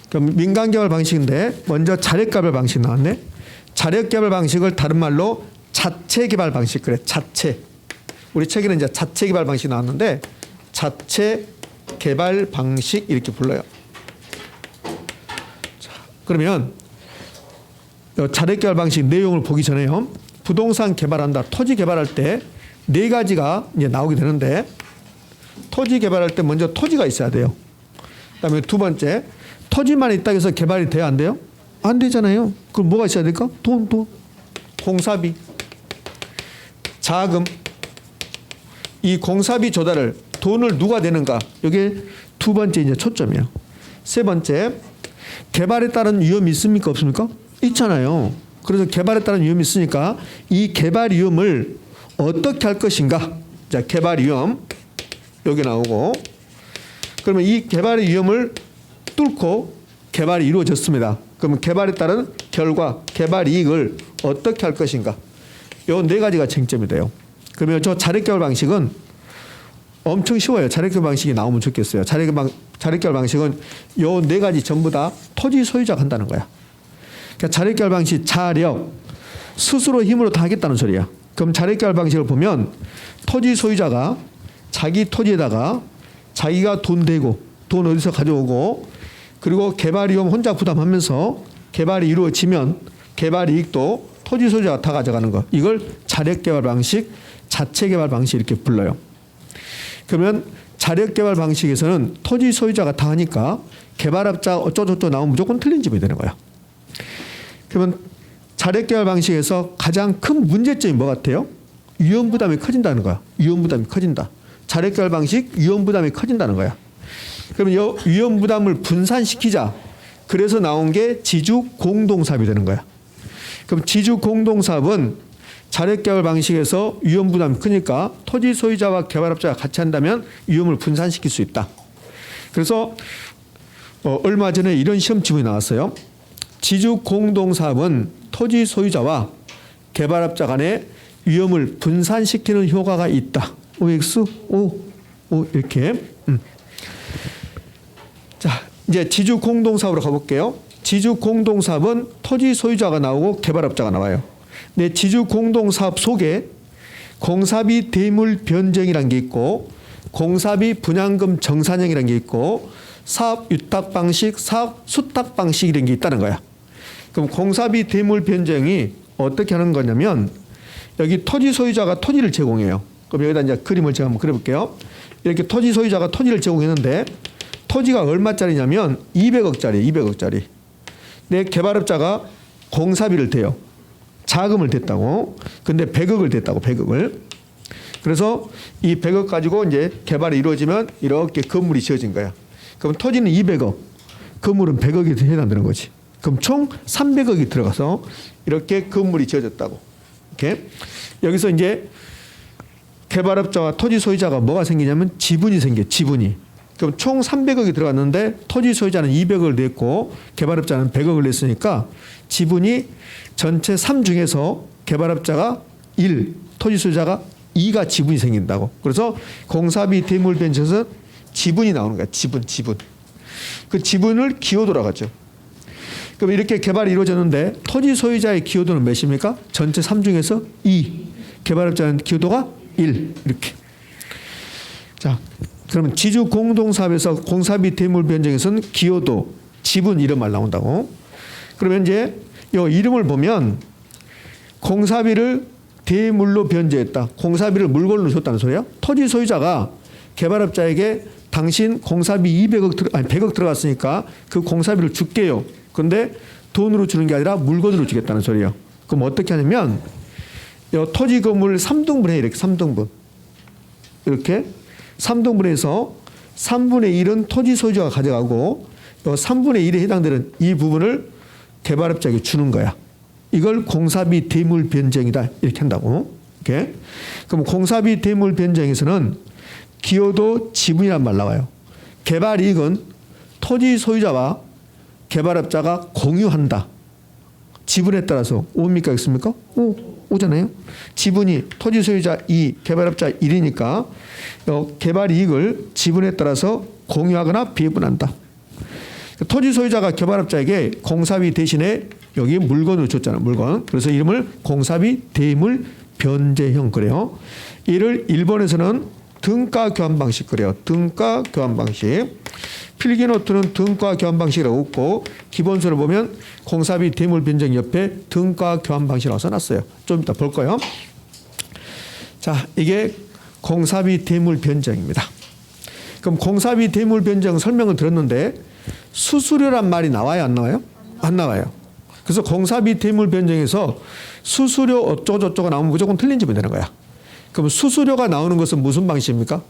그럼 민간개발 방식인데 먼저 자력개발 방식 나왔네. 자력개발 방식을 다른 말로 자체개발 방식 그래. 자체. 우리 책에는 이제 자체개발 방식 나왔는데 자체개발 방식 이렇게 불러요. 자, 그러면 자력개발 방식 내용을 보기 전에요. 부동산 개발한다. 토지 개발할 때 네 가지가 이제 나오게 되는데 토지 개발할 때 먼저 토지가 있어야 돼요. 그다음에 두 번째 토지만 있다고 해서 개발이 돼야 안 돼요? 안 되잖아요. 그럼 뭐가 있어야 될까? 돈, 공사비, 자금. 이 공사비 조달을 돈을 누가 내는가? 이게 두 번째 이제 초점이에요. 세 번째 개발에 따른 위험이 있습니까? 없습니까? 있잖아요. 그래서 개발에 따른 위험이 있으니까 이 개발 위험을 어떻게 할 것인가? 자, 개발 위험 여기 나오고 그러면 이 개발의 위험을 뚫고 개발이 이루어졌습니다. 그러면 개발에 따른 결과, 개발 이익을 어떻게 할 것인가? 요 네 가지가 쟁점이 돼요. 그러면 저 자력개발 방식은 엄청 쉬워요. 자력개발 방식이 나오면 좋겠어요. 자력개발 방식은 요 네 가지 전부 다 토지 소유자가 한다는 거야. 그러니까 자력개발 방식, 자력, 스스로 힘으로 다 하겠다는 소리야. 그럼 자력개발 방식을 보면 토지 소유자가 자기 토지에다가 자기가 돈 대고 돈 어디서 가져오고 그리고 개발 위험 혼자 부담하면서 개발이 이루어지면 개발 이익도 토지 소유자가 다 가져가는 거. 이걸 자력개발 방식, 자체개발 방식 이렇게 불러요. 그러면 자력개발 방식에서는 토지 소유자가 다 하니까 개발업자 어쩌고저쩌고 나오면 무조건 틀린 집이 되는 거야. 그러면 자력개발 방식에서 가장 큰 문제점이 뭐 같아요? 위험 부담이 커진다는 거야. 위험 부담이 커진다. 자력개발 방식 위험 부담이 커진다는 거야. 그러면 이 위험 부담을 분산시키자. 그래서 나온 게 지주 공동사업이 되는 거야. 그럼 지주 공동사업은 자력개발 방식에서 위험 부담이 크니까 토지 소유자와 개발업자가 같이 한다면 위험을 분산시킬 수 있다. 그래서 얼마 전에 이런 시험 지문이 나왔어요. 지주 공동사업은 토지 소유자와 개발업자 간의 위험을 분산시키는 효과가 있다. OX, O 이렇게. 자, 이제 지주 공동사업으로 가볼게요. 지주 공동사업은 토지 소유자가 나오고 개발업자가 나와요. 네, 지주 공동사업 속에 공사비 대물 변경이라는 게 있고 공사비 분양금 정산형이라는 게 있고 사업 유탁 방식, 사업 수탁 방식 이런 게 있다는 거야. 그럼 공사비 대물 변경이 어떻게 하는 거냐면 여기 토지 소유자가 토지를 제공해요. 그럼 여기다 이제 그림을 제가 한번 그려볼게요. 이렇게 토지 소유자가 토지를 제공했는데 토지가 얼마짜리냐면 200억짜리. 내 개발업자가 공사비를 대요. 자금을 댔다고. 근데 100억을 댔다고, 100억을. 그래서 이 100억 가지고 이제 개발이 이루어지면 이렇게 건물이 지어진 거야. 그럼 토지는 200억, 건물은 100억이 해당되는 거지. 그럼 총 300억이 들어가서 이렇게 건물이 지어졌다고. 이렇게. 여기서 이제 개발업자와 토지 소유자가 뭐가 생기냐면 지분이 생겨, 지분이. 그럼 총 300억이 들어갔는데 토지 소유자는 200억을 냈고 개발업자는 100억을 냈으니까 지분이 전체 3 중에서 개발업자가 1, 토지 소유자가 2가 지분이 생긴다고. 그래서 공사비 대물 변경에서 지분이 나오는 거야. 지분. 그 지분을 기여도라고 하죠. 그럼 이렇게 개발이 이루어졌는데 토지 소유자의 기여도는 몇입니까? 전체 3 중에서 2. 개발업자는 기여도가 1. 이렇게. 자, 그러면 지주 공동사업에서 공사비 대물 변경에서는 기여도, 지분 이런 말 나온다고. 그러면 이제 이 이름을 보면 공사비를 대물로 변제했다. 공사비를 물건으로 줬다는 소리야. 토지 소유자가 개발업자에게 당신 공사비 100억 들어갔으니까 그 공사비를 줄게요. 그런데 돈으로 주는 게 아니라 물건으로 주겠다는 소리예요. 그럼 어떻게 하냐면 토지 건물을 3등분 해. 이렇게 3등분. 이렇게 3등분해서 3분의 1은 토지 소유자가 가져가고 3분의 1에 해당되는 이 부분을 개발업자에게 주는 거야. 이걸 공사비 대물 변경이다. 이렇게 한다고. 이렇게. 그럼 공사비 대물 변경에서는 기여도 지분이란 말 나와요. 개발 이익은 토지 소유자와 개발업자가 공유한다. 지분에 따라서 옵니까? 있습니까? 오잖아요. 지분이 토지 소유자 2, 개발업자 1이니까 개발 이익을 지분에 따라서 공유하거나 배분한다. 토지 소유자가 개발업자에게 공사비 대신에 여기 물건을 줬잖아요. 물건. 그래서 이름을 공사비 대물 변제형 그래요. 이를 일본에서는 등가 교환 방식 그래요. 등가 교환 방식. 필기노트는 등가 교환 방식이라고 없고 기본서를 보면 공사비 대물 변경 옆에 등가 교환 방식이라고 써놨어요. 좀 이따 볼 거예요. 자, 이게 공사비 대물 변경입니다. 그럼 공사비 대물 변경 설명을 들었는데 수수료란 말이 나와요, 안 나와요? 안 나와요. 그래서 공사비 대물 변경에서 수수료 어쩌고저쩌고 나오면 무조건 틀린 집이 되는 거야. 그럼 수수료가 나오는 것은 무슨 방식입니까?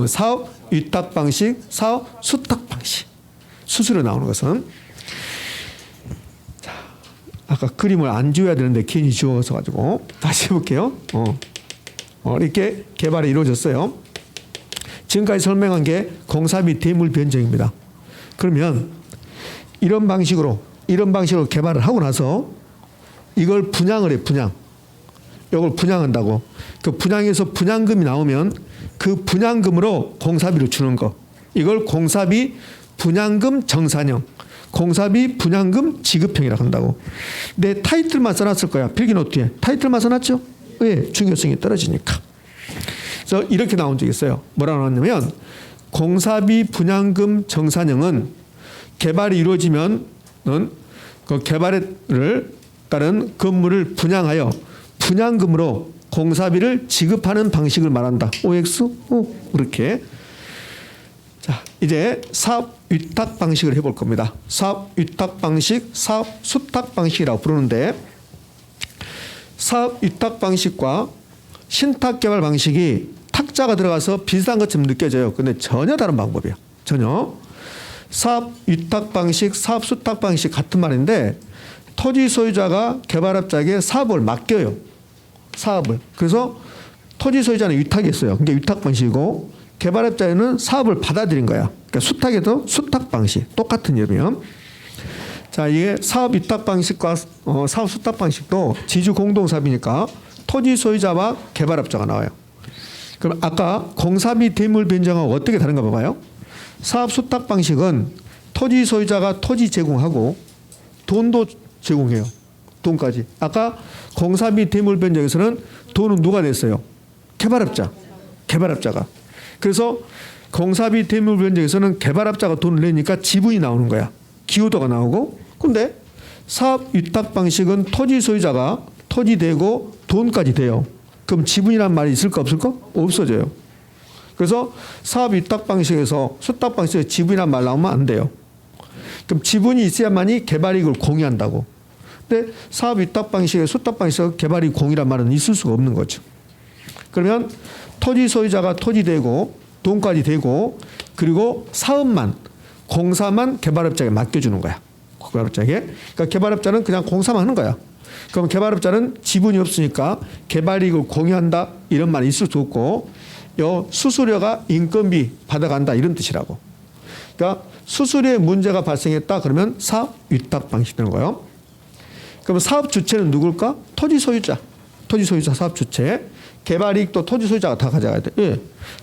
사업 위탁 방식, 사업 수탁 방식. 수수료 나오는 것은. 자, 아까 그림을 안 지워야 되는데 괜히 지워서 가지고 다시 해볼게요. 이렇게 개발이 이루어졌어요. 지금까지 설명한 게 공사비 대물 변경입니다. 그러면 이런 방식으로 개발을 하고 나서 이걸 분양을 해, 분양. 이걸 분양한다고. 그 분양에서 분양금이 나오면 그 분양금으로 공사비를 주는 거. 이걸 공사비 분양금 정산형, 공사비 분양금 지급형이라고 한다고. 내 타이틀만 써놨을 거야. 필기노트에. 타이틀만 써놨죠? 왜? 중요성이 떨어지니까. 그래서 이렇게 나온 적이 있어요. 뭐라고 나왔냐면 공사비 분양금 정산형은 개발이 이루어지면 그 개발을 따른 건물을 분양하여 분양금으로 공사비를 지급하는 방식을 말한다. OX? 이렇게. 자, 이제 사업 위탁 방식을 해볼 겁니다. 사업 위탁 방식, 사업 수탁 방식이라고 부르는데 사업 위탁 방식과 신탁 개발 방식이 탁자가 들어가서 비슷한 것처럼 느껴져요. 근데 전혀 다른 방법이에요. 전혀. 사업 위탁 방식, 사업 수탁 방식 같은 말인데 토지 소유자가 개발업자에게 사업을 맡겨요. 사업을. 그래서 토지 소유자는 위탁했어요. 그게 위탁 방식이고 개발업자는 사업을 받아들인 거야. 그러니까 수탁에도 수탁 방식. 똑같은 이름이에요. 자, 이게 사업 위탁 방식과 사업 수탁 방식도 지주 공동사업이니까 토지 소유자와 개발업자가 나와요. 그럼 아까 공사 및 대물 변경하고 어떻게 다른가 봐봐요. 사업 수탁 방식은 토지 소유자가 토지 제공하고 돈도 제공해요. 돈까지. 아까 공사 및 대물 변경에서는 돈은 누가 냈어요? 개발업자. 개발업자가. 그래서 공사 및 대물 변경에서는 개발업자가 돈을 내니까 지분이 나오는 거야. 기여도가 나오고. 근데 사업 위탁 방식은 토지 소유자가 토지 대고 돈까지 돼요. 그럼 지분이란 말이 있을까 없을까? 없어져요. 그래서 사업 위탁 방식에서 수탁 방식에서 지분이란 말 나오면 안 돼요. 그럼 지분이 있어야만이 개발이익을 공유한다고. 근데 사업 위탁 방식에 수탁 방식에서 개발이익 공유란 말은 있을 수가 없는 거죠. 그러면 토지 소유자가 토지 대고 돈까지 대고 그리고 사업만 공사만 개발업자에게 맡겨주는 거야. 개발업자에게. 그러니까 개발업자는 그냥 공사만 하는 거야. 그럼 개발업자는 지분이 없으니까 개발이익을 공유한다 이런 말이 있을 수 없고 요 수수료가 인건비 받아간다 이런 뜻이라고. 그러니까 수수료에 문제가 발생했다 그러면 사업 위탁 방식 되는 거예요. 그럼 사업 주체는 누굴까? 토지 소유자. 토지 소유자 사업 주체. 개발이익도 토지 소유자가 다 가져가야 돼. 예.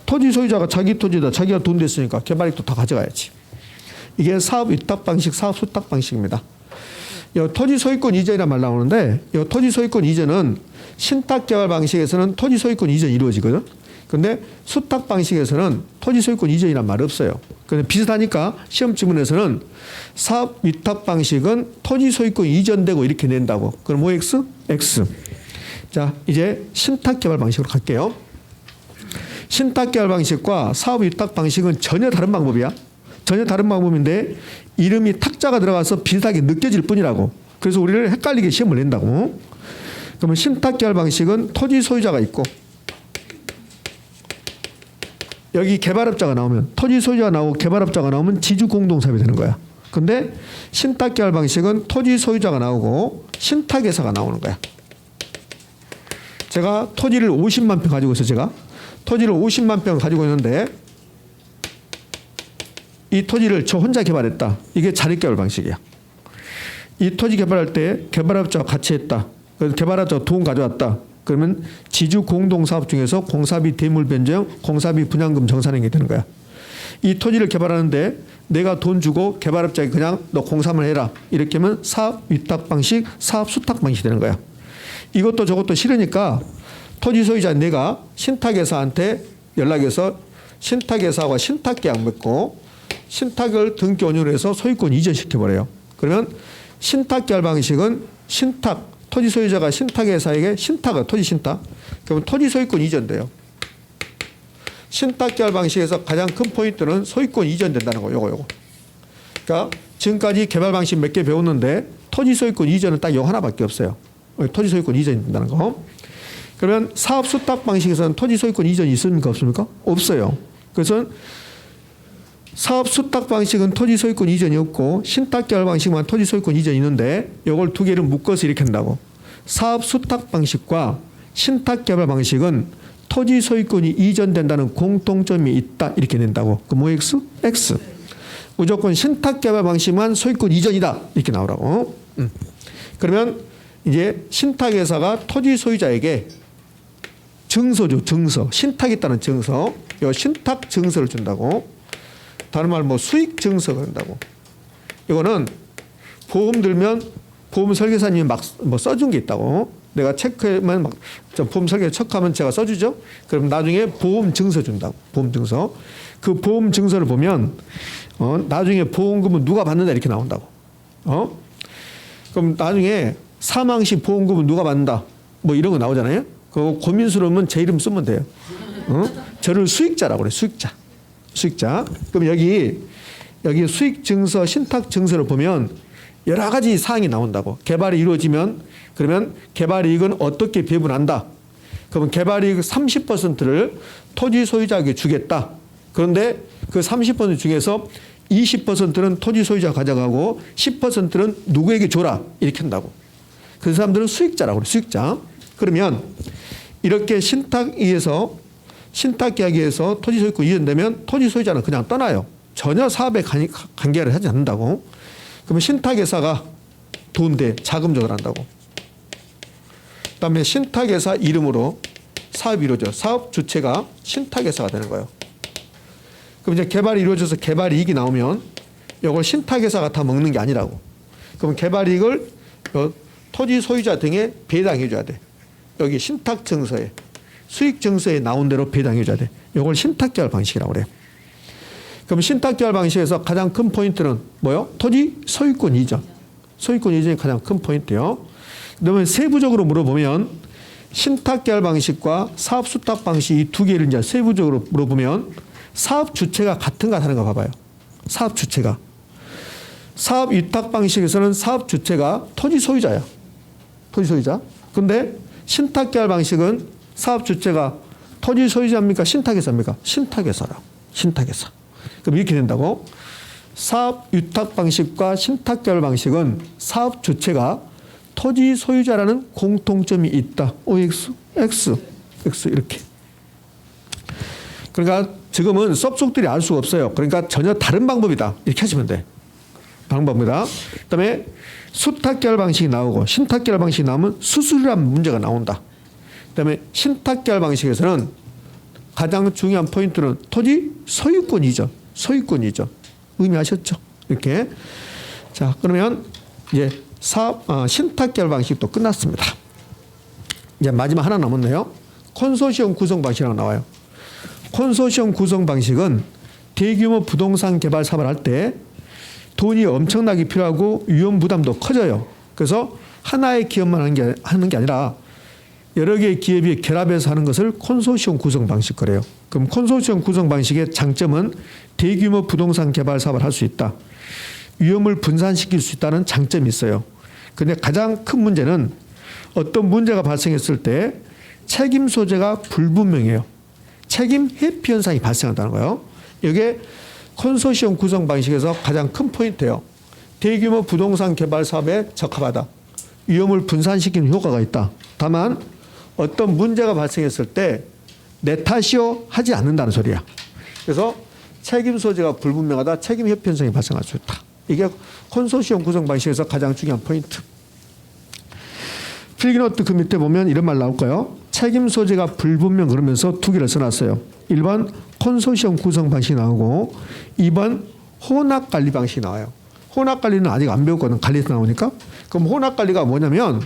토지 소유자가 자기 토지다. 자기가 돈 냈으니까 개발이익도 다 가져가야지. 이게 사업 위탁 방식, 사업 수탁 방식입니다. 토지 소유권 이전이란 말 나오는데 이 토지 소유권 이전은 신탁 개발 방식에서는 토지 소유권 이전이 이루어지거든. 근데 수탁 방식에서는 토지 소유권 이전이란 말 없어요. 근데 비슷하니까 시험 지문에서는 사업 위탁 방식은 토지 소유권 이전되고 이렇게 낸다고. 그럼 OX? X. 자, 이제 신탁 개발 방식으로 갈게요. 신탁 개발 방식과 사업 위탁 방식은 전혀 다른 방법이야. 전혀 다른 방법인데 이름이 탁자가 들어가서 비슷하게 느껴질 뿐이라고. 그래서 우리를 헷갈리게 시험을 낸다고. 그러면 신탁 개발 방식은 토지 소유자가 있고 여기 개발업자가 나오면 토지 소유자가 나오고 개발업자가 나오면 지주 공동사업이 되는 거야. 근데 신탁 개발 방식은 토지 소유자가 나오고 신탁회사가 나오는 거야. 제가 토지를 50만 평 가지고 있어요. 제가 토지를 50만 평 가지고 있는데 이 토지를 저 혼자 개발했다. 이게 자립개발 방식이야. 이 토지 개발할 때 개발업자와 같이 했다. 그래서 개발업자가 돈 가져왔다. 그러면 지주 공동사업 중에서 공사비 대물 변경, 공사비 분양금 정산하는 게 되는 거야. 이 토지를 개발하는데 내가 돈 주고 개발업자에게 그냥 너 공사만 해라. 이렇게 하면 사업 위탁 방식, 사업 수탁 방식이 되는 거야. 이것도 저것도 싫으니까 토지 소유자 내가 신탁회사한테 연락해서 신탁회사와 신탁계약 맺고 신탁을 등기 원유로 해서 소유권 이전시켜버려요. 그러면 신탁계약 방식은 신탁, 토지 소유자가 신탁회사에게 신탁을, 토지 신탁. 그러면 토지 소유권 이전돼요. 신탁계약 방식에서 가장 큰 포인트는 소유권 이전된다는 거, 요거. 그러니까 지금까지 개발 방식 몇 개 배웠는데 토지 소유권 이전은 딱 요 하나밖에 없어요. 토지 소유권 이전이 된다는 거. 그러면 사업 수탁 방식에서는 토지 소유권 이전이 있습니까? 없습니까? 없어요. 그래서 사업 수탁 방식은 토지 소유권 이전이 없고 신탁 개발 방식만 토지 소유권 이전이 있는데 이걸 두 개를 묶어서 이렇게 한다고. 사업 수탁 방식과 신탁 개발 방식은 토지 소유권이 이전된다는 공통점이 있다 이렇게 낸다고. 그럼 뭐 X? X. 무조건 신탁 개발 방식만 소유권 이전이다 이렇게 나오라고. 그러면 이제 신탁회사가 토지 소유자에게 증서죠. 증서. 신탁했다는 증서. 이 신탁 증서를 준다고. 다른 말 뭐 수익 증서가 된다고. 이거는 보험 들면 보험 설계사님이 막 뭐 써준 게 있다고. 내가 체크하면 막 보험 설계 체크하면 제가 써주죠. 그럼 나중에 보험 증서 준다고. 보험 증서. 그 보험 증서를 보면 나중에 보험금은 누가 받는다 이렇게 나온다고. 그럼 나중에 사망 시 보험금은 누가 받는다. 뭐 이런 거 나오잖아요. 그거 고민스러우면 제 이름 쓰면 돼요. 저를 수익자라고 그래. 수익자. 수익자. 그럼 여기 수익 증서, 신탁 증서를 보면 여러 가지 사항이 나온다고. 개발이 이루어지면 그러면 개발이익은 어떻게 배분한다. 그러면 개발이익 30%를 토지 소유자에게 주겠다. 그런데 그 30% 중에서 20%는 토지 소유자가 가져가고 10%는 누구에게 줘라. 이렇게 한다고. 그 사람들은 수익자라고 그래. 수익자. 그러면 이렇게 신탁계약에서 토지 소유권 이전되면 토지 소유자는 그냥 떠나요. 전혀 사업에 관계를 하지 않는다고. 그러면 신탁회사가 돈 대 자금 조달한다고. 그다음에 신탁회사 이름으로 사업이 이루어져. 사업 주체가 신탁회사가 되는 거예요. 그럼 이제 개발이 이루어져서 개발 이익이 나오면 이걸 신탁회사가 다 먹는 게 아니라고. 그럼 개발 이익을 토지 소유자 등에 배당해 줘야 돼. 여기 신탁증서에 수익증서에 나온 대로 배당해 줘야 돼. 이걸 신탁계열 방식이라고 그래요. 그럼 신탁계열 방식에서 가장 큰 포인트는 뭐요? 토지 소유권 이전. 소유권 이전이 가장 큰 포인트요. 그다음에 세부적으로 물어보면 신탁계열 방식과 사업수탁 방식 이 두 개를 이제 세부적으로 물어보면 사업 주체가 같은가 다른가 봐봐요. 사업 주체가. 사업 위탁 방식에서는 사업 주체가 토지 소유자야. 토지 소유자. 근데 신탁계열 방식은 사업 주체가 토지 소유자입니까? 신탁회사입니까? 신탁회사라고. 신탁회사. 그럼 이렇게 된다고. 사업 위탁 방식과 신탁계열 방식은 사업 주체가 토지 소유자라는 공통점이 있다. OX, X, X 이렇게. 그러니까 지금은 섭속들이 알 수가 없어요. 그러니까 전혀 다른 방법이다. 이렇게 하시면 돼. 방법이다. 그다음에 수탁계열 방식이 나오고 신탁계열 방식이 나오면 수수료란 문제가 나온다. 그다음에 신탁계열 방식에서는 가장 중요한 포인트는 토지 소유권 이전. 소유권 이전. 의미하셨죠? 이렇게. 자, 그러면 이제 신탁계열 방식도 끝났습니다. 이제 마지막 하나 남았네요. 콘소시엄 구성 방식이라고 나와요. 콘소시엄 구성 방식은 대규모 부동산 개발 사업을 할 때 돈이 엄청나게 필요하고 위험 부담도 커져요. 그래서 하나의 기업만 하는 게 아니라 여러 개의 기업이 결합해서 하는 것을 콘소시엄 구성 방식 그래요. 그럼 콘소시엄 구성 방식의 장점은 대규모 부동산 개발 사업을 할 수 있다. 위험을 분산시킬 수 있다는 장점이 있어요. 그런데 가장 큰 문제는 어떤 문제가 발생했을 때 책임 소재가 불분명해요. 책임 회피 현상이 발생한다는 거예요. 이게 콘소시엄 구성 방식에서 가장 큰 포인트예요. 대규모 부동산 개발 사업에 적합하다. 위험을 분산시키는 효과가 있다. 다만 어떤 문제가 발생했을 때 내 탓이요 하지 않는다는 소리야. 그래서 책임 소재가 불분명하다. 책임 회피 현상이 발생할 수 있다. 이게 콘소시엄 구성 방식에서 가장 중요한 포인트. 필기노트 그 밑에 보면 이런 말 나올까요? 책임 소재가 불분명 그러면서 두 개를 써놨어요. 1번 콘소시엄 구성 방식이 나오고 2번 혼합관리 방식이 나와요. 혼합관리는 아직 안 배웠거든. 관리에서 나오니까. 그럼 혼합관리가 뭐냐면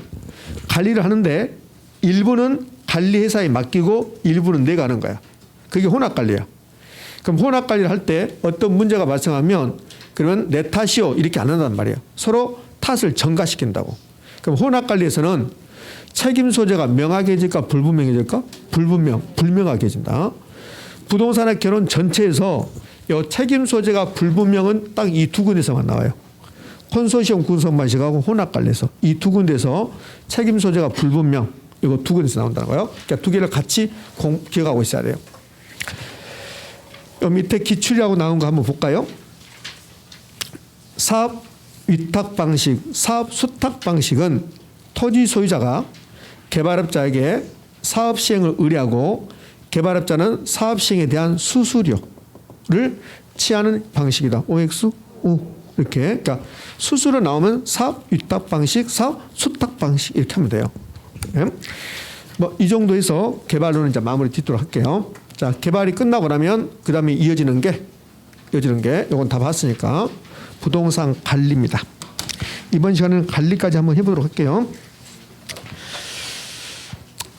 관리를 하는데 일부는 관리회사에 맡기고 일부는 내가 하는 거야. 그게 혼합관리야. 그럼 혼합관리를 할 때 어떤 문제가 발생하면 그러면 내 탓이요 이렇게 안 한단 말이야. 서로 탓을 전가시킨다고. 그럼 혼합관리에서는 책임 소재가 명확해질까 불분명해질까? 불명확해진다. 부동산의 결혼 전체에서 이 책임 소재가 불분명은 딱 이 두 군데서만 나와요. 콘소시엄 구성 방식하고 혼합관리에서 이 두 군데서 책임 소재가 불분명 이거 두 군데서 나온다는 거예요. 그러니까 두 개를 같이 기억하고 있어야 돼요. 요 밑에 기출이라고 나온 거 한번 볼까요? 사업 위탁 방식, 사업 수탁 방식은 토지 소유자가 개발업자에게 사업 시행을 의뢰하고 개발업자는 사업 시행에 대한 수수료를 취하는 방식이다. OX, O 이렇게. 그러니까 수수료 나오면 사업 위탁 방식, 사업 수탁 방식 이렇게 하면 돼요. 뭐 이 정도에서 개발로는 이제 마무리 짓도록 할게요. 자, 개발이 끝나고 나면 그 다음에 이어지는 게 이건 다 봤으니까 부동산 관리입니다. 이번 시간에는 관리까지 한번 해보도록 할게요.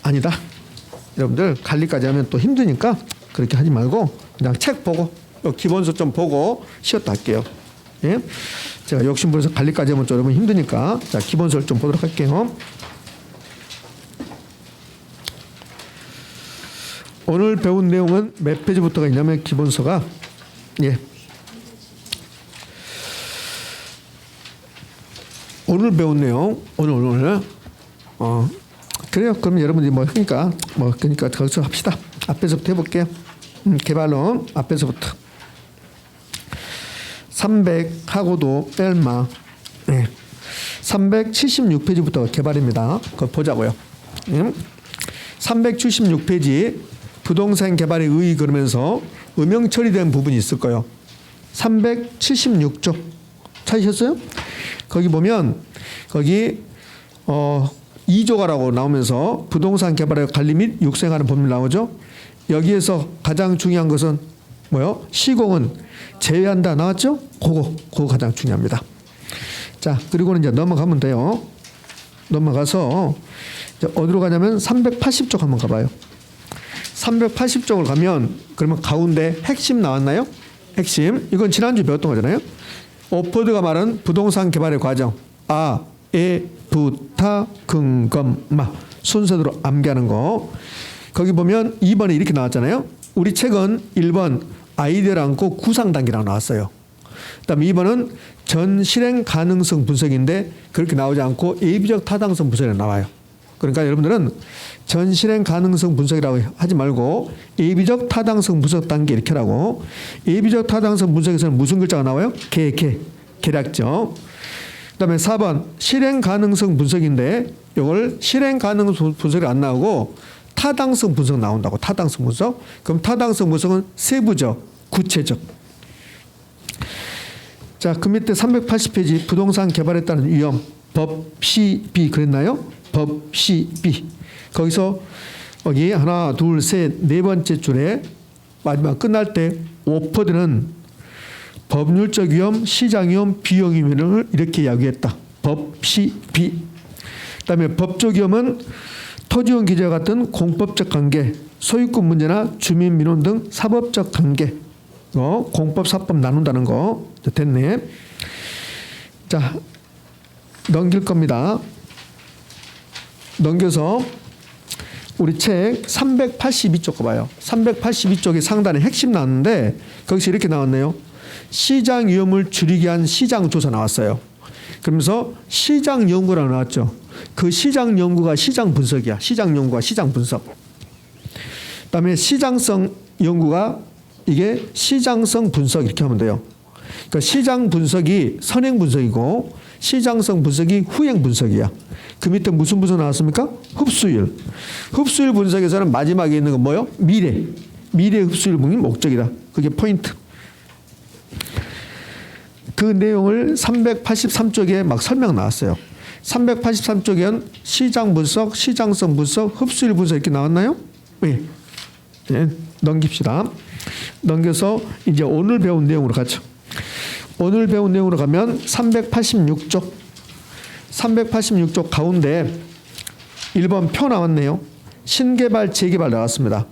아니다. 여러분들 관리까지 하면 또 힘드니까 그렇게 하지 말고 그냥 책 보고 기본서 좀 보고 쉬었다 할게요. 예? 제가 욕심부려서 관리까지 하면 좀 여러분 힘드니까 자 기본서를 좀 보도록 할게요. 오늘 배운 내용은 몇 페이지부터가 있냐면 기본서가 오늘 배운 내용 오늘 그래요. 그럼 여러분들이 그러니까 거기서 합시다. 앞에서부터 해볼게요. 개발론 앞에서부터 300하고도 뺄마 376페이지부터 개발입니다. 그거 보자고요. 376페이지 부동산 개발의 의의 그러면서 음영 처리된 부분이 있을 거예요. 376조 찾으셨어요? 거기 보면 거기 2조가라고 나오면서 부동산 개발의 관리 및 육성하는 법률 나오죠. 여기에서 가장 중요한 것은 뭐요? 시공은 제외한다 나왔죠? 그거 가장 중요합니다. 자, 그리고는 이제 넘어가면 돼요. 넘어가서 이제 어디로 가냐면 380쪽 한번 가봐요. 380쪽을 가면 그러면 가운데 핵심 나왔나요? 핵심. 이건 지난주 배웠던 거잖아요. 오퍼드가 말한 부동산 개발의 과정. 아, 에, 부, 타, 근, 검, 마. 순서대로 암기하는 거. 거기 보면 2번에 이렇게 나왔잖아요. 우리 책은 1번 아이디어를 안고 구상 단계라고 나왔어요. 그다음에 2번은 전 실행 가능성 분석인데 그렇게 나오지 않고 예비적 타당성 분석이 나와요. 그러니까 여러분들은 전 실행 가능성 분석이라고 하지 말고 예비적 타당성 분석 단계 이렇게 하라고. 예비적 타당성 분석에서는 무슨 글자가 나와요? 계략적. 그다음에 4번 실행 가능성 분석인데 이걸 실행 가능성 분석이 안 나오고 타당성 분석 나온다고. 타당성 분석. 그럼 타당성 분석은 세부적, 구체적. 자, 그 밑에 380페이지 부동산 개발에 따른 위험 법시비 그랬나요? 법시비. 거기서 여기 하나, 둘, 셋, 네 번째 줄에 마지막 끝날 때 오퍼드는 법률적 위험, 시장 위험, 비용 위험을 이렇게 이야기했다. 법시비. 그다음에 법적 위험은 토지원 기재와 같은 공법적 관계, 소유권 문제나 주민 민원 등 사법적 관계. 공법, 사법 나눈다는 거 됐네. 자, 넘길 겁니다. 넘겨서 우리 책 382쪽 가봐요. 382쪽에 상단에 핵심 나왔는데 거기서 이렇게 나왔네요. 시장 위험을 줄이기 위한 시장 조사 나왔어요. 그러면서 시장 연구라고 나왔죠. 그 시장 연구가 시장 분석이야. 시장 연구가 시장 분석. 그다음에 시장성 연구가 이게 시장성 분석 이렇게 하면 돼요. 그러니까 시장 분석이 선행 분석이고 시장성 분석이 후행 분석이야. 그 밑에 무슨 분석 나왔습니까? 흡수율. 흡수율 분석에서는 마지막에 있는 건 뭐요? 미래. 미래 흡수율 분석이 목적이다. 그게 포인트. 그 내용을 383쪽에 막 설명 나왔어요. 383쪽에는 시장 분석, 시장성 분석, 흡수율 분석 이렇게 나왔나요? 네. 네. 넘깁시다. 넘겨서 이제 오늘 배운 내용으로 가죠. 오늘 배운 내용으로 가면 386쪽. 386쪽 가운데 1번 표 나왔네요. 신개발, 재개발 나왔습니다.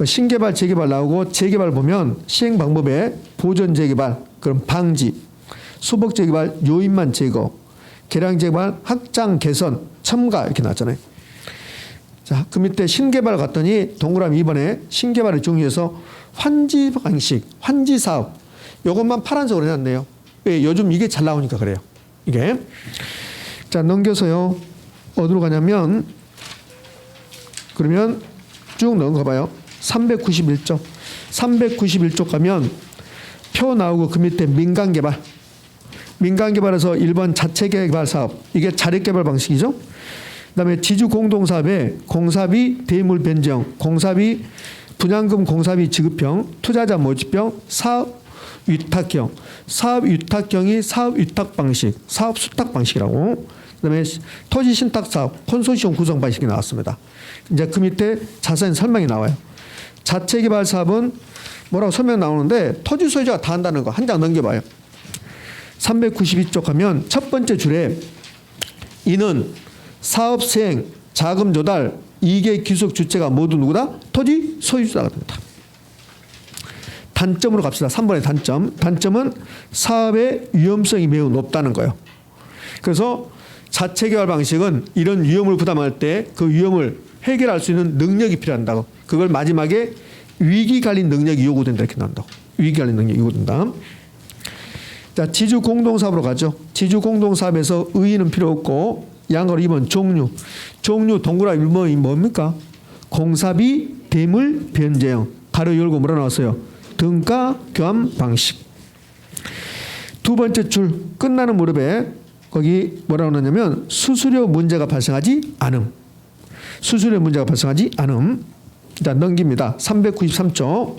신개발, 재개발 나오고 재개발 보면 시행 방법에 보전 재개발, 그럼 방지, 수복 재개발, 요인만 제거, 개량 재개발, 확장 개선, 첨가 이렇게 나왔잖아요. 자, 그 밑에 신개발 갔더니 동그라미 2번에 신개발을 중요해서 환지 방식, 환지 사업 이것만 파란색으로 해놨네요. 왜? 요즘 이게 잘 나오니까 그래요. 이게. 자, 넘겨서요. 어디로 가냐면 그러면 쭉 넘어가봐요. 391쪽. 391쪽 가면 표 나오고 그 밑에 민간개발. 민간개발에서 1번 자체개발 사업. 이게 자력개발 방식이죠. 그다음에 지주공동사업에 공사비 대물 변경, 공사비 분양금 공사비 지급형, 투자자 모집형, 사업 위탁형. 사업 위탁형이 사업 위탁 방식, 사업 수탁 방식이라고. 그다음에 토지 신탁 사업, 콘소시엄 구성 방식이 나왔습니다. 이제 그 밑에 자세한 설명이 나와요. 자체 개발 사업은 뭐라고 설명 나오는데 토지 소유자가 다 한다는 거 한 장 넘겨봐요. 392쪽 하면 첫 번째 줄에 이는 사업 시행, 자금 조달, 이계 기속 주체가 모두 누구다? 토지 소유자가 됩니다. 단점으로 갑시다. 3번의 단점. 단점은 사업의 위험성이 매우 높다는 거예요. 그래서 자체 개발 방식은 이런 위험을 부담할 때 그 위험을 해결할 수 있는 능력이 필요한다고. 그걸 마지막에 위기 관리 능력이 요구된다 이렇게 나온다고. 위기 관리 능력이 요구된다. 자, 지주 공동사업으로 가죠. 지주 공동사업에서 의의는 필요 없고 양으로 2번 종류. 종류 동그라미 뭡니까? 공사비, 대물, 변제형. 가로 열고 뭐라 나왔어요? 등가, 교환 방식. 두 번째 줄 끝나는 무렵에 거기 뭐라고 나냐면 수수료 문제가 발생하지 않음. 수수료 문제가 발생하지 않음. 자, 넘깁니다. 393쪽.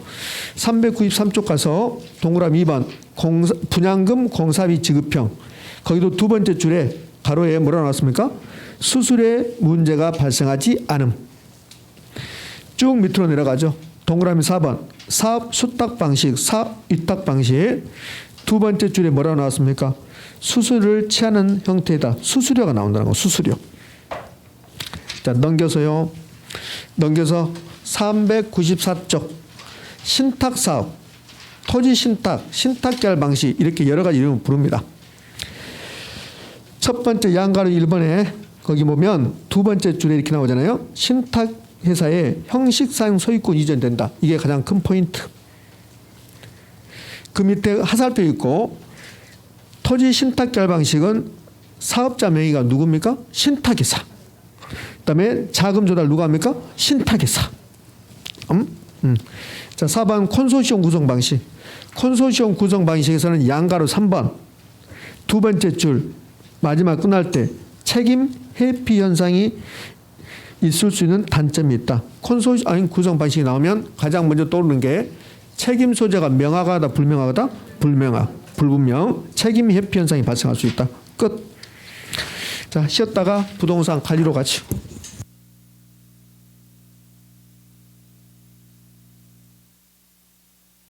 393쪽 가서 동그라미 2번 분양금 공사비 지급형. 거기도 두 번째 줄에 가로에 뭐라 나왔습니까? 수수료에 문제가 발생하지 않음. 쭉 밑으로 내려가죠. 동그라미 4번 사업 수탁 방식, 사업 위탁 방식. 두 번째 줄에 뭐라 나왔습니까? 수수료를 취하는 형태다. 수수료가 나온다는 거. 수수료. 자, 넘겨서요. 넘겨서 394쪽 신탁 사업, 토지 신탁, 신탁 계약 방식 이렇게 여러 가지 이름을 부릅니다. 첫 번째 양가로 1번에 거기 보면 두 번째 줄에 이렇게 나오잖아요. 신탁 회사에 형식상 소유권 이전된다. 이게 가장 큰 포인트. 그 밑에 하살표 있고 토지 신탁 계약 방식은 사업자 명의가 누굽니까? 신탁회사. 그다음에 자금 조달 누가 합니까? 신탁회사. 자, 4번 콘소시엄 구성 방식. 콘소시엄 구성 방식에서는 양가로 3번 두 번째 줄 마지막 끝날 때 책임 회피 현상이 있을 수 있는 단점이 있다. 콘소시엄 구성 방식이 나오면 가장 먼저 떠오르는 게 책임 소재가 명확하다, 불명확하다, 불분명, 책임 회피 현상이 발생할 수 있다. 끝. 자, 쉬었다가 부동산 관리로 가죠.